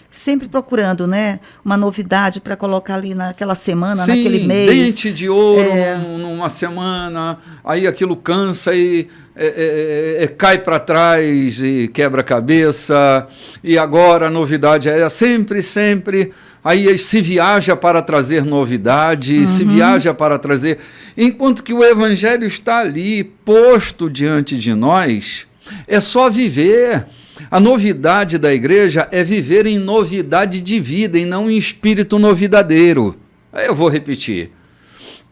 Speaker 2: Sempre procurando, né, uma novidade para colocar ali naquela semana,
Speaker 1: sim,
Speaker 2: naquele mês.
Speaker 1: Dente de ouro numa semana, aí aquilo cansa e cai para trás e quebra a cabeça. E agora a novidade é sempre. Aí se viaja para trazer novidade, se viaja para trazer... Enquanto que o evangelho está ali, posto diante de nós... É só viver. A novidade da igreja é viver em novidade de vida e não em espírito novidadeiro. Eu vou repetir.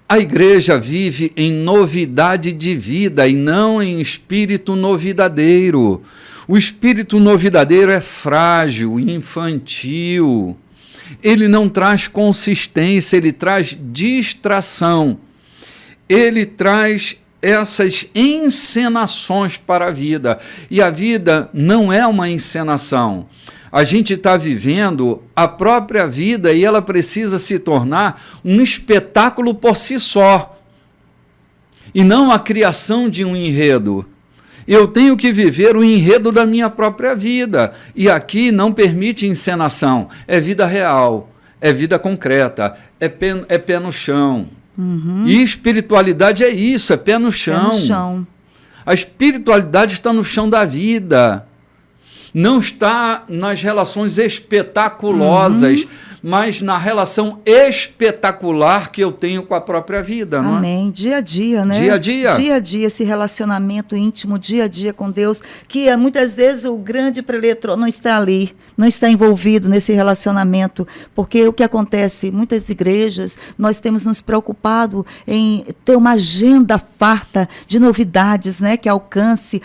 Speaker 1: A igreja vive em novidade de vida e não em espírito novidadeiro. O espírito novidadeiro é frágil, infantil. Ele não traz consistência, ele traz distração. Ele traz essas encenações para a vida. E a vida não é uma encenação. A gente está vivendo a própria vida e ela precisa se tornar um espetáculo por si só. E não a criação de um enredo. Eu tenho que viver o enredo da minha própria vida. E aqui não permite encenação. É vida real, é vida concreta, é pé no chão. E espiritualidade é isso, é pé no chão.
Speaker 2: Pé no chão.
Speaker 1: A espiritualidade está no chão da vida. Não está nas relações espetaculosas, mas na relação espetacular que eu tenho com a própria vida. Não é?
Speaker 2: Amém. Dia a dia, né?
Speaker 1: Dia a dia.
Speaker 2: Dia a dia, esse relacionamento íntimo, dia a dia com Deus, que muitas vezes o grande preletor não está ali, não está envolvido nesse relacionamento, porque o que acontece, muitas igrejas, nós temos nos preocupado em ter uma agenda farta de novidades, né? Que alcance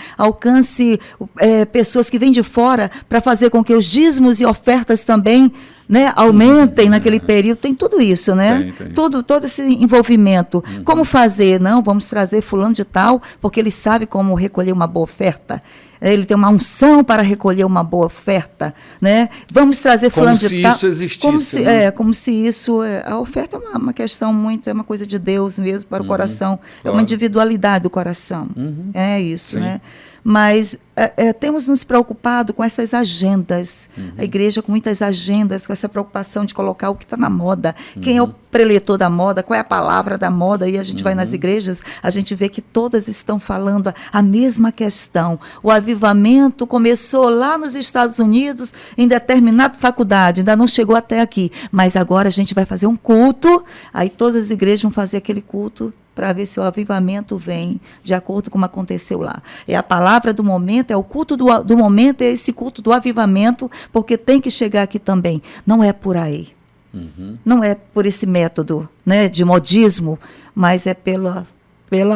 Speaker 2: pessoas que vêm de fora para fazer com que os dízimos e ofertas também, né, aumentem naquele período, tem tudo isso, né?
Speaker 1: Tem.
Speaker 2: Todo esse envolvimento. Como fazer? Não, vamos trazer fulano de tal, porque ele sabe como recolher uma boa oferta. Ele tem uma unção para recolher uma boa oferta, né? Vamos trazer fulano de tal.
Speaker 1: Como se isso existisse.
Speaker 2: Como se isso... a oferta é uma questão muito... É uma coisa de Deus mesmo para o coração.
Speaker 1: Claro.
Speaker 2: É uma individualidade do coração. É isso,
Speaker 1: Sim.
Speaker 2: né? Mas temos nos preocupado com essas agendas. A igreja com muitas agendas, com essa preocupação de colocar o que está na moda. Quem é preletor da moda, qual é a palavra da moda, e a gente vai nas igrejas, a gente vê que todas estão falando a mesma questão. O avivamento começou lá nos Estados Unidos, em determinada faculdade, ainda não chegou até aqui, mas agora a gente vai fazer um culto, aí todas as igrejas vão fazer aquele culto para ver se o avivamento vem de acordo com como aconteceu lá. É a palavra do momento, é o culto do momento, é esse culto do avivamento, porque tem que chegar aqui também. Não é por aí. Não é por esse método, né, de modismo, mas é pela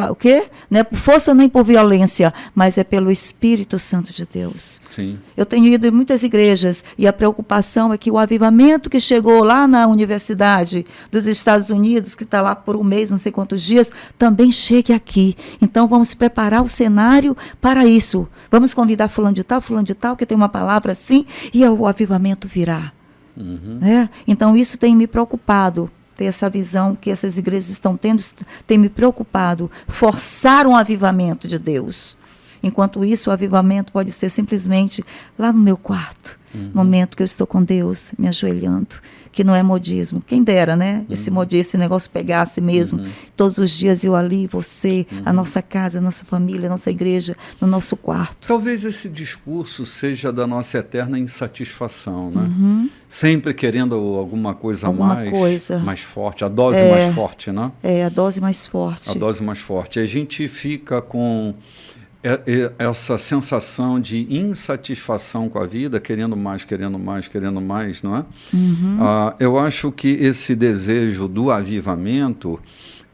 Speaker 2: o quê? Não é por força nem por violência, mas é pelo Espírito Santo de Deus.
Speaker 1: Sim.
Speaker 2: Eu tenho ido em muitas igrejas e a preocupação é que o avivamento que chegou lá na Universidade dos Estados Unidos, que está lá por um mês, não sei quantos dias, também chegue aqui. Então vamos preparar o cenário para isso. Vamos convidar fulano de tal, que tem uma palavra assim, e o avivamento virá. Né? Então isso tem me preocupado. Ter essa visão que essas igrejas estão tendo, tem me preocupado, forçar um avivamento de Deus. Enquanto isso, o avivamento pode ser simplesmente lá no meu quarto, momento que eu estou com Deus, me ajoelhando, que não é modismo. Quem dera, né? Esse negócio pegasse mesmo. Todos os dias eu ali, você, a nossa casa, a nossa família, a nossa igreja, no nosso quarto.
Speaker 1: Talvez esse discurso seja da nossa eterna insatisfação, né? Sempre querendo alguma coisa mais forte, a dose mais forte, né?
Speaker 2: É, a dose mais forte.
Speaker 1: A dose mais forte. A gente fica com essa sensação de insatisfação com a vida, querendo mais, não é? Eu acho que esse desejo do avivamento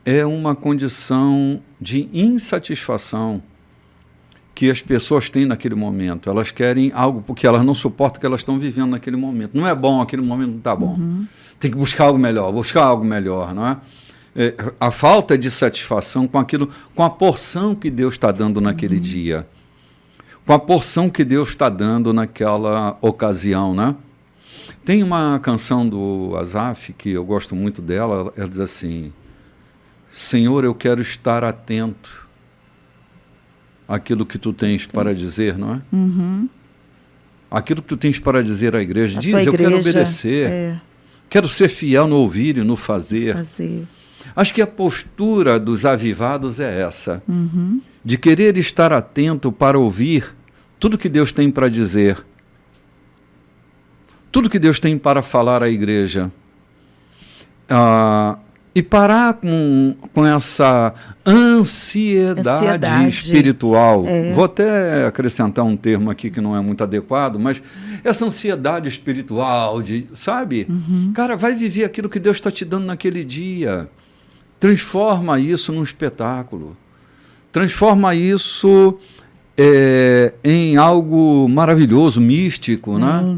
Speaker 1: é uma condição de insatisfação que as pessoas têm naquele momento. Elas querem algo porque elas não suportam o que elas estão vivendo naquele momento. Não é bom, aquele momento não está bom. Tem que buscar algo melhor, não é? A falta de satisfação com aquilo, com a porção que Deus está dando naquele dia, com a porção que Deus está dando naquela ocasião, né? Tem uma canção do Asaf que eu gosto muito dela, ela diz assim: Senhor, eu quero estar atento àquilo que tu tens para dizer, não é? Aquilo que tu tens para dizer à igreja, eu quero obedecer, quero ser fiel no ouvir e no fazer. Acho que a postura dos avivados é essa, de querer estar atento para ouvir tudo que Deus tem para dizer, tudo que Deus tem para falar à igreja, e parar com essa ansiedade espiritual. Vou até acrescentar um termo aqui que não é muito adequado, mas essa ansiedade espiritual, sabe? Cara, vai viver aquilo que Deus está te dando naquele dia. Transforma isso num espetáculo. Transforma isso em algo maravilhoso, místico, né?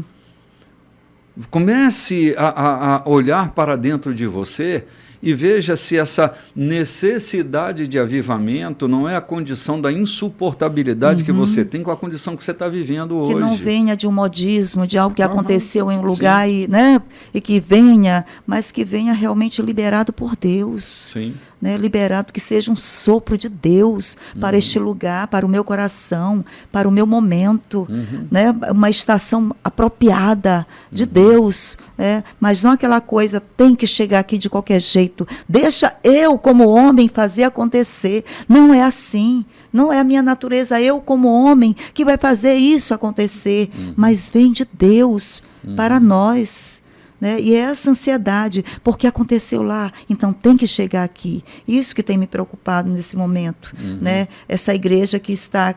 Speaker 1: Comece a olhar para dentro de você e veja se essa necessidade de avivamento não é a condição da insuportabilidade que você tem com a condição que você está vivendo hoje.
Speaker 2: Que não venha de um modismo, de algo que aconteceu em um lugar e que venha, mas que venha realmente liberado por Deus.
Speaker 1: Sim.
Speaker 2: Né, liberado, que seja um sopro de Deus para este lugar, para o meu coração, para o meu momento, né, uma estação apropriada de Deus, né, mas não aquela coisa, tem que chegar aqui de qualquer jeito, deixa eu como homem fazer acontecer. Não é assim, não é a minha natureza, eu como homem que vai fazer isso acontecer, mas vem de Deus para nós. Né? E é essa ansiedade, porque aconteceu lá, então tem que chegar aqui. Isso que tem me preocupado nesse momento. Né? Essa igreja que está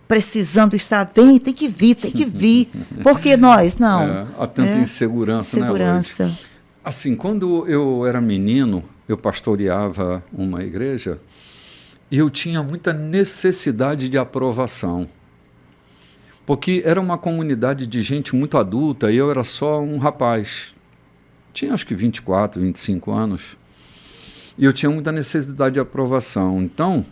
Speaker 2: precisando estar, tem que vir. Porque nós, não.
Speaker 1: Há tanta insegurança,
Speaker 2: Segurança.
Speaker 1: Né, assim, quando eu era menino, eu pastoreava uma igreja e eu tinha muita necessidade de aprovação. Porque era uma comunidade de gente muito adulta e eu era só um rapaz. Tinha acho que 24, 25 anos. E eu tinha muita necessidade de aprovação. Então,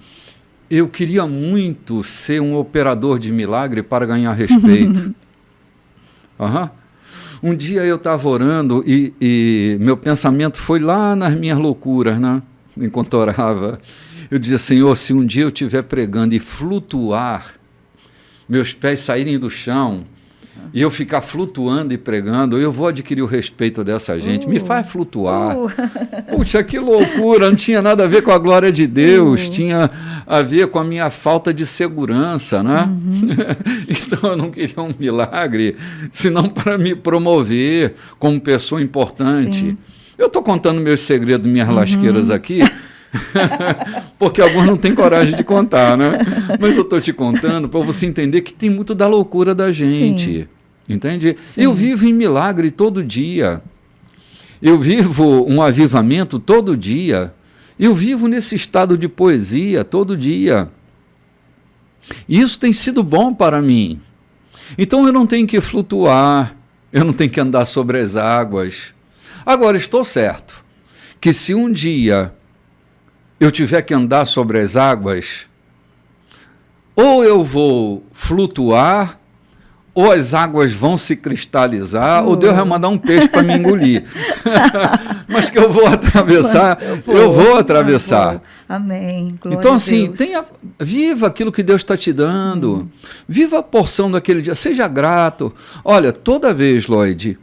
Speaker 1: eu queria muito ser um operador de milagre para ganhar respeito. Um dia eu estava orando e meu pensamento foi lá nas minhas loucuras, né? Enquanto orava. Eu dizia, Senhor, se um dia eu estiver pregando e flutuar, meus pés saírem do chão e eu ficar flutuando e pregando, eu vou adquirir o respeito dessa gente. Me faz flutuar. Puxa, que loucura, não tinha nada a ver com a glória de Deus, tinha a ver com a minha falta de segurança, né? Então eu não queria um milagre, senão para me promover como pessoa importante.
Speaker 2: Sim.
Speaker 1: Eu estou contando meus segredos, minhas lasqueiras aqui, porque alguns não têm coragem de contar, né? Mas eu estou te contando para você entender que tem muito da loucura da gente. Sim. Entende? Sim. Eu vivo em milagre todo dia. Eu vivo um avivamento todo dia. Eu vivo nesse estado de poesia todo dia. E isso tem sido bom para mim. Então eu não tenho que flutuar, eu não tenho que andar sobre as águas. Agora, estou certo que se um dia eu tiver que andar sobre as águas, ou eu vou flutuar, ou as águas vão se cristalizar, ou Deus vai mandar um peixe para me engolir. Mas que eu vou atravessar, eu vou atravessar.
Speaker 2: Amém. Glória
Speaker 1: então,
Speaker 2: a
Speaker 1: assim,
Speaker 2: Deus.
Speaker 1: Viva aquilo que Deus está te dando. Viva a porção daquele dia. Seja grato. Olha, toda vez, Lloyd,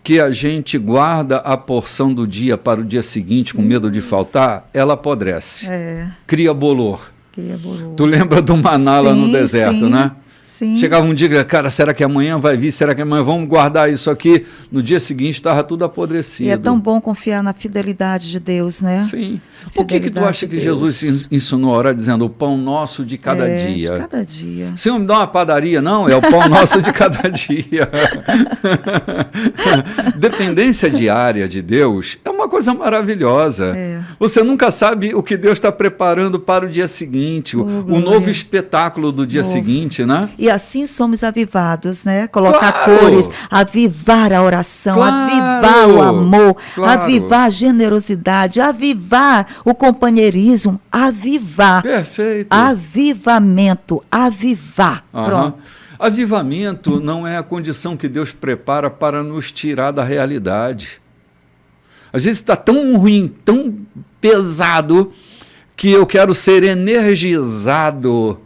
Speaker 1: que a gente guarda a porção do dia para o dia seguinte com medo de faltar, ela apodrece. Cria bolor. Tu lembra do maná lá no deserto, né?
Speaker 2: Sim.
Speaker 1: Chegava um dia, cara, será que amanhã vai vir? Será que amanhã vamos guardar isso aqui? No dia seguinte estava tudo apodrecido.
Speaker 2: E é tão bom confiar na fidelidade de Deus, né?
Speaker 1: Sim. Por que tu acha que Jesus ensinou a orar dizendo o pão nosso de cada dia?
Speaker 2: De cada dia.
Speaker 1: Senhor, me dá uma padaria? Não, é o pão nosso de cada dia. Dependência diária de Deus é uma coisa maravilhosa. Você nunca sabe o que Deus está preparando para o dia seguinte, o novo espetáculo do dia seguinte, né?
Speaker 2: E assim somos avivados, né? Colocar cores, avivar a oração, avivar o amor, avivar a generosidade, avivar o companheirismo, avivar.
Speaker 1: Perfeito.
Speaker 2: Avivamento, avivar. Pronto.
Speaker 1: Avivamento não é a condição que Deus prepara para nos tirar da realidade. Às vezes está tão ruim, tão pesado, que eu quero ser energizado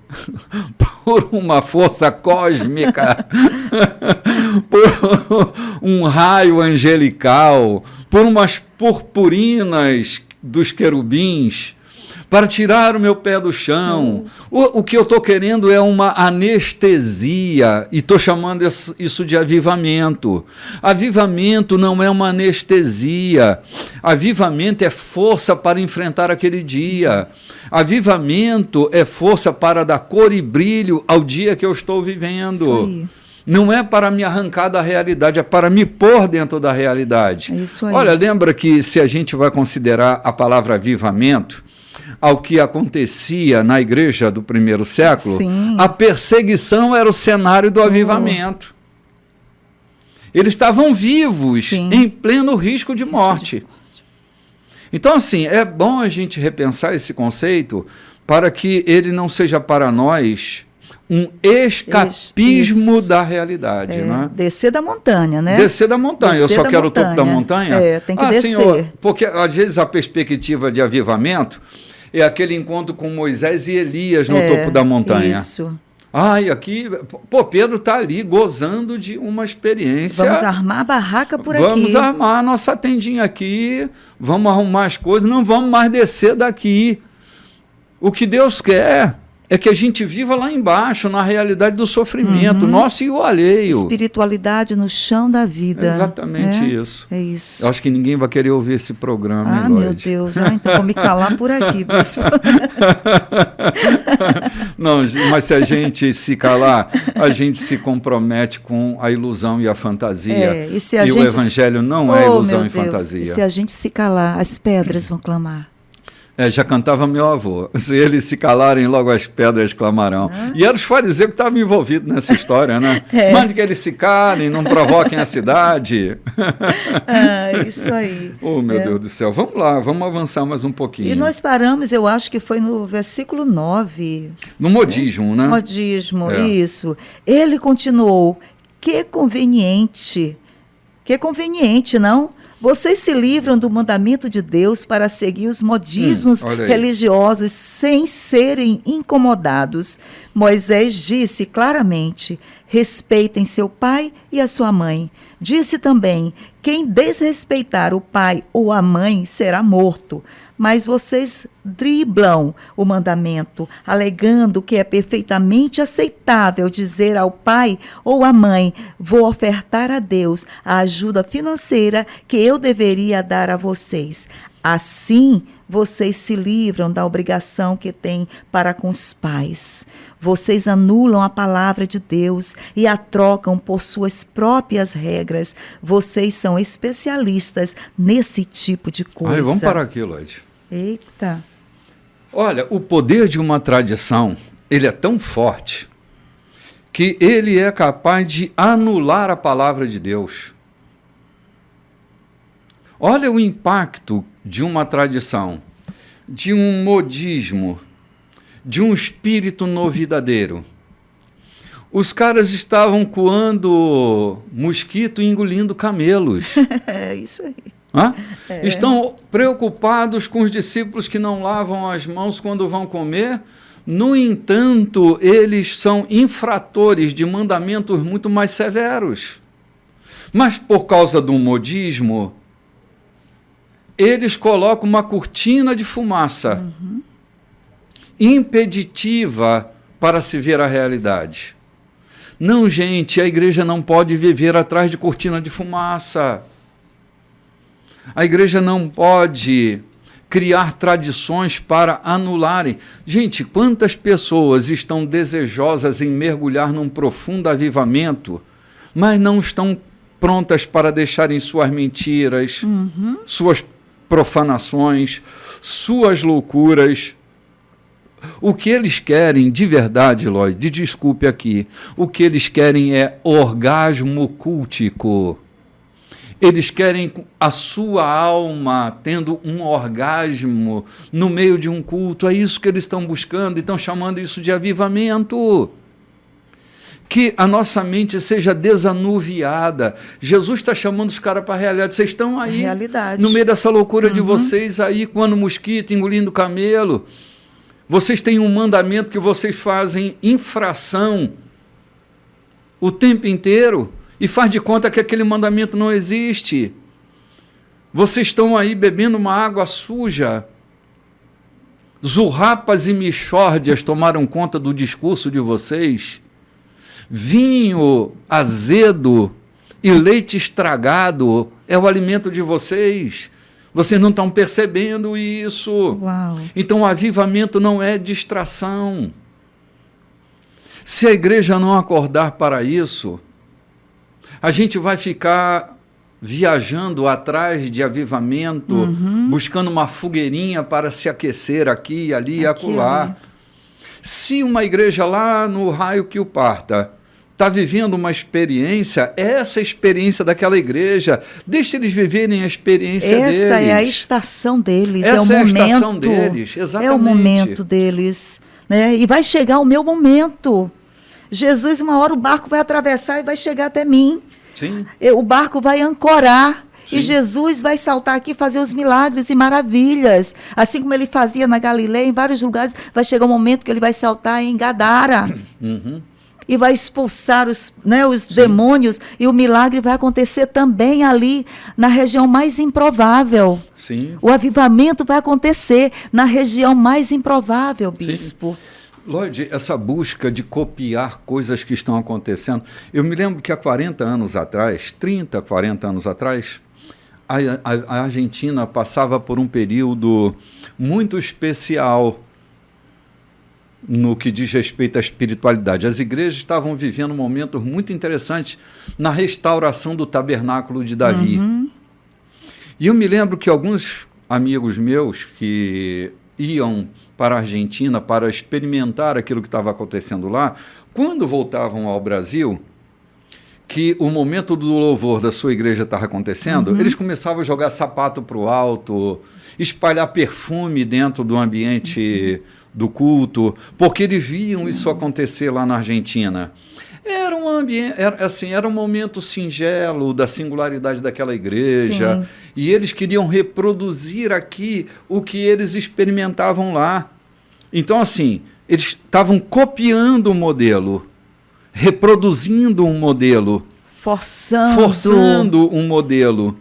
Speaker 1: por uma força cósmica, por um raio angelical, por umas purpurinas dos querubins, para tirar o meu pé do chão. O que eu estou querendo é uma anestesia, e estou chamando isso de avivamento. Avivamento não é uma anestesia. Avivamento é força para enfrentar aquele dia. Avivamento é força para dar cor e brilho ao dia que eu estou vivendo.
Speaker 2: Isso aí.
Speaker 1: Não é para me arrancar da realidade, é para me pôr dentro da realidade.
Speaker 2: É isso aí.
Speaker 1: Olha, lembra que se a gente vai considerar a palavra avivamento, ao que acontecia na igreja do primeiro século,
Speaker 2: Sim.
Speaker 1: a perseguição era o cenário do avivamento. Eles estavam vivos,
Speaker 2: Sim.
Speaker 1: em pleno risco de morte. Então, assim, é bom a gente repensar esse conceito para que ele não seja para nós um escapismo da realidade. Né?
Speaker 2: Descer da montanha, né?
Speaker 1: Descer da montanha. Eu só quero o topo da montanha?
Speaker 2: Tem que descer.
Speaker 1: Senhor, porque às vezes a perspectiva de avivamento é aquele encontro com Moisés e Elias no topo da montanha.
Speaker 2: Isso.
Speaker 1: Ai, aqui, Pedro está ali gozando de uma experiência.
Speaker 2: Vamos armar a barraca por aqui.
Speaker 1: Vamos armar a nossa tendinha aqui, vamos arrumar as coisas, não vamos mais descer daqui. O que Deus quer é que a gente viva lá embaixo, na realidade do sofrimento, nosso e o alheio.
Speaker 2: Espiritualidade no chão da vida.
Speaker 1: Exatamente isso.
Speaker 2: É isso.
Speaker 1: Eu acho que ninguém vai querer ouvir esse programa,
Speaker 2: Ah, meu Deus. Então vou me calar por aqui, bispo.
Speaker 1: Não, mas se a gente se calar, a gente se compromete com a ilusão e a fantasia. E o evangelho não é ilusão e fantasia.
Speaker 2: E se a gente se calar, as pedras vão clamar.
Speaker 1: Já cantava meu avô. Se eles se calarem, logo as pedras clamarão. E eram os fariseus que estavam envolvidos nessa história, né? Mande que eles se calem, não provoquem a cidade.
Speaker 2: Isso aí.
Speaker 1: Oh, meu Deus do céu. Vamos lá, vamos avançar mais um pouquinho.
Speaker 2: E nós paramos, eu acho que foi no versículo 9.
Speaker 1: No modismo, né?
Speaker 2: Modismo, isso. Ele continuou, que conveniente, não? Vocês se livram do mandamento de Deus para seguir os modismos
Speaker 1: olha aí.
Speaker 2: religiosos sem serem incomodados. Moisés disse claramente: respeitem seu pai e a sua mãe. Disse também: quem desrespeitar o pai ou a mãe será morto. Mas vocês driblam o mandamento, alegando que é perfeitamente aceitável dizer ao pai ou à mãe: vou ofertar a Deus a ajuda financeira que eu deveria dar a vocês. Assim, vocês se livram da obrigação que têm para com os pais. Vocês anulam a palavra de Deus e a trocam por suas próprias regras. Vocês são especialistas nesse tipo de coisa.
Speaker 1: Vamos parar aqui, Lloyd.
Speaker 2: Eita.
Speaker 1: Olha, o poder de uma tradição, ele é tão forte que ele é capaz de anular a palavra de Deus. Olha o impacto de uma tradição, de um modismo, de um espírito novidadeiro. Os caras estavam coando mosquito e engolindo camelos.
Speaker 2: É isso aí.
Speaker 1: Estão preocupados com os discípulos que não lavam as mãos quando vão comer. No entanto, eles são infratores de mandamentos muito mais severos. Mas por causa do modismo, eles colocam uma cortina de fumaça impeditiva para se ver a realidade. Não, gente, a igreja não pode viver atrás de cortina de fumaça. A igreja não pode criar tradições para anularem. Gente, quantas pessoas estão desejosas em mergulhar num profundo avivamento, mas não estão prontas para deixarem suas mentiras, suas profanações, suas loucuras. O que eles querem, de verdade, Lloyd, desculpe aqui, o que eles querem é orgasmo cultico. Eles querem a sua alma tendo um orgasmo no meio de um culto. É isso que eles estão buscando e estão chamando isso de avivamento. Que a nossa mente seja desanuviada. Jesus está chamando os caras para a realidade. Vocês estão aí,
Speaker 2: realidade,
Speaker 1: no meio dessa loucura de vocês aí, quando mosquito, engolindo camelo. Vocês têm um mandamento que vocês fazem infração o tempo inteiro e faz de conta que aquele mandamento não existe. Vocês estão aí bebendo uma água suja. Zurrapas e mixórdias tomaram conta do discurso de vocês. Vinho azedo e leite estragado é o alimento de vocês. Vocês não estão percebendo isso.
Speaker 2: Uau.
Speaker 1: Então, o avivamento não é distração. Se a igreja não acordar para isso, a gente vai ficar viajando atrás de avivamento, buscando uma fogueirinha para se aquecer aqui, ali e acolá. Se uma igreja lá no raio que o parta está vivendo uma experiência, essa experiência daquela igreja, deixa eles viverem a experiência deles.
Speaker 2: Essa é a estação deles,
Speaker 1: essa
Speaker 2: é o momento.
Speaker 1: A estação deles, exatamente.
Speaker 2: É o momento deles, né? E vai chegar o meu momento. Jesus, uma hora o barco vai atravessar e vai chegar até mim.
Speaker 1: Sim.
Speaker 2: O barco vai ancorar.
Speaker 1: Sim.
Speaker 2: E Jesus vai saltar aqui e fazer os milagres e maravilhas. Assim como ele fazia na Galileia, em vários lugares, vai chegar um momento que ele vai saltar em Gadara. E vai expulsar os demônios, e o milagre vai acontecer também ali, na região mais improvável.
Speaker 1: Sim.
Speaker 2: O avivamento vai acontecer na região mais improvável, bispo.
Speaker 1: Sim. Lloyd, essa busca de copiar coisas que estão acontecendo, eu me lembro que há 40 anos atrás, 30, 40 anos atrás, a Argentina passava por um período muito especial no que diz respeito à espiritualidade. As igrejas estavam vivendo momentos muito interessantes na restauração do tabernáculo de Davi. E eu me lembro que alguns amigos meus que iam para a Argentina para experimentar aquilo que estava acontecendo lá, quando voltavam ao Brasil, que o momento do louvor da sua igreja estava acontecendo, eles começavam a jogar sapato para o alto, espalhar perfume dentro do ambiente do culto, porque eles viam isso acontecer lá na Argentina. Era um ambiente, era um momento singelo da singularidade daquela igreja.
Speaker 2: Sim.
Speaker 1: E eles queriam reproduzir aqui o que eles experimentavam lá. Então, assim, eles estavam copiando o modelo, reproduzindo um modelo, forçando um modelo.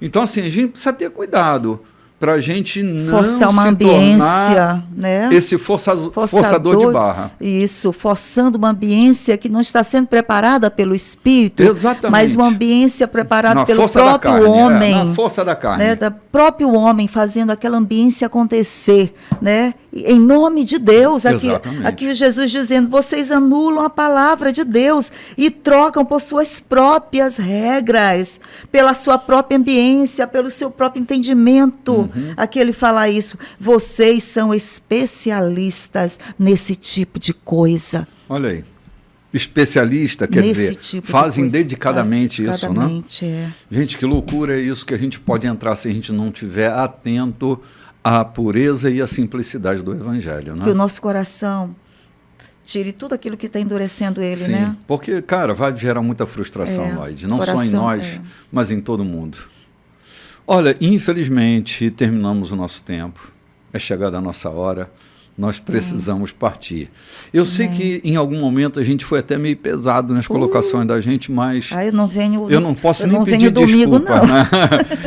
Speaker 1: Então, assim, a gente precisa ter cuidado para a gente não
Speaker 2: forçar uma
Speaker 1: se
Speaker 2: ambiência,
Speaker 1: tornar
Speaker 2: né?
Speaker 1: esse forçador de barra.
Speaker 2: Isso, forçando uma ambiência que não está sendo preparada pelo Espírito,
Speaker 1: Exatamente.
Speaker 2: mas uma ambiência preparada
Speaker 1: Na
Speaker 2: pelo
Speaker 1: força da
Speaker 2: próprio
Speaker 1: carne,
Speaker 2: homem.
Speaker 1: na força da carne.
Speaker 2: Né, do próprio homem fazendo aquela ambiência acontecer, né? Em nome de Deus, aqui Jesus dizendo, vocês anulam a palavra de Deus e trocam por suas próprias regras, pela sua própria ambiência, pelo seu próprio entendimento. Aqui ele fala isso, vocês são especialistas nesse tipo de coisa.
Speaker 1: Olha aí. Especialista, quer dizer,
Speaker 2: tipo
Speaker 1: fazem
Speaker 2: de
Speaker 1: dedicadamente isso, né?
Speaker 2: É.
Speaker 1: Gente, que loucura é isso que a gente pode entrar se a gente não estiver atento à pureza e à simplicidade do Evangelho, né?
Speaker 2: Que o nosso coração tire tudo aquilo que está endurecendo ele,
Speaker 1: Sim,
Speaker 2: né?
Speaker 1: porque, cara, vai gerar muita frustração, Lloyd, não só em nós, mas em todo mundo. Olha, infelizmente, terminamos o nosso tempo, é chegada a nossa hora. Nós precisamos partir. Eu sei que em algum momento a gente foi até meio pesado nas colocações da gente, mas
Speaker 2: eu não
Speaker 1: posso nem pedir desculpas, né?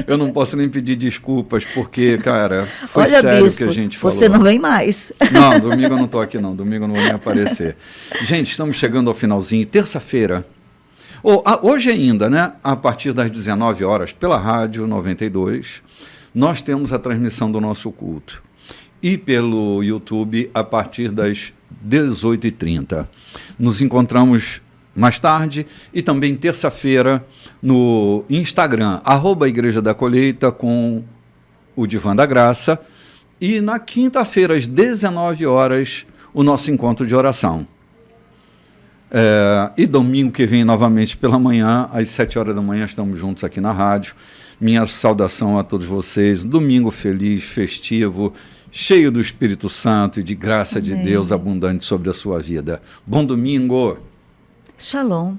Speaker 1: Eu não posso nem pedir desculpas, porque, cara, foi sério o que a gente falou.
Speaker 2: Você não vem mais.
Speaker 1: Não, domingo eu não estou aqui não, domingo eu não vou nem aparecer. Gente, estamos chegando ao finalzinho. Terça-feira, hoje ainda, né? A partir das 19 horas, pela Rádio 92, nós temos a transmissão do nosso culto. E pelo YouTube a partir das 18h30. Nos encontramos mais tarde e também terça-feira no Instagram, @Igreja da Colheita com o Divã da Graça. E na quinta-feira, às 19 horas, o nosso encontro de oração. E domingo que vem, novamente pela manhã, às 7 horas da manhã, estamos juntos aqui na rádio. Minha saudação a todos vocês. Domingo feliz, festivo, cheio do Espírito Santo e de graça de Deus abundante sobre a sua vida. Bom domingo!
Speaker 2: Shalom.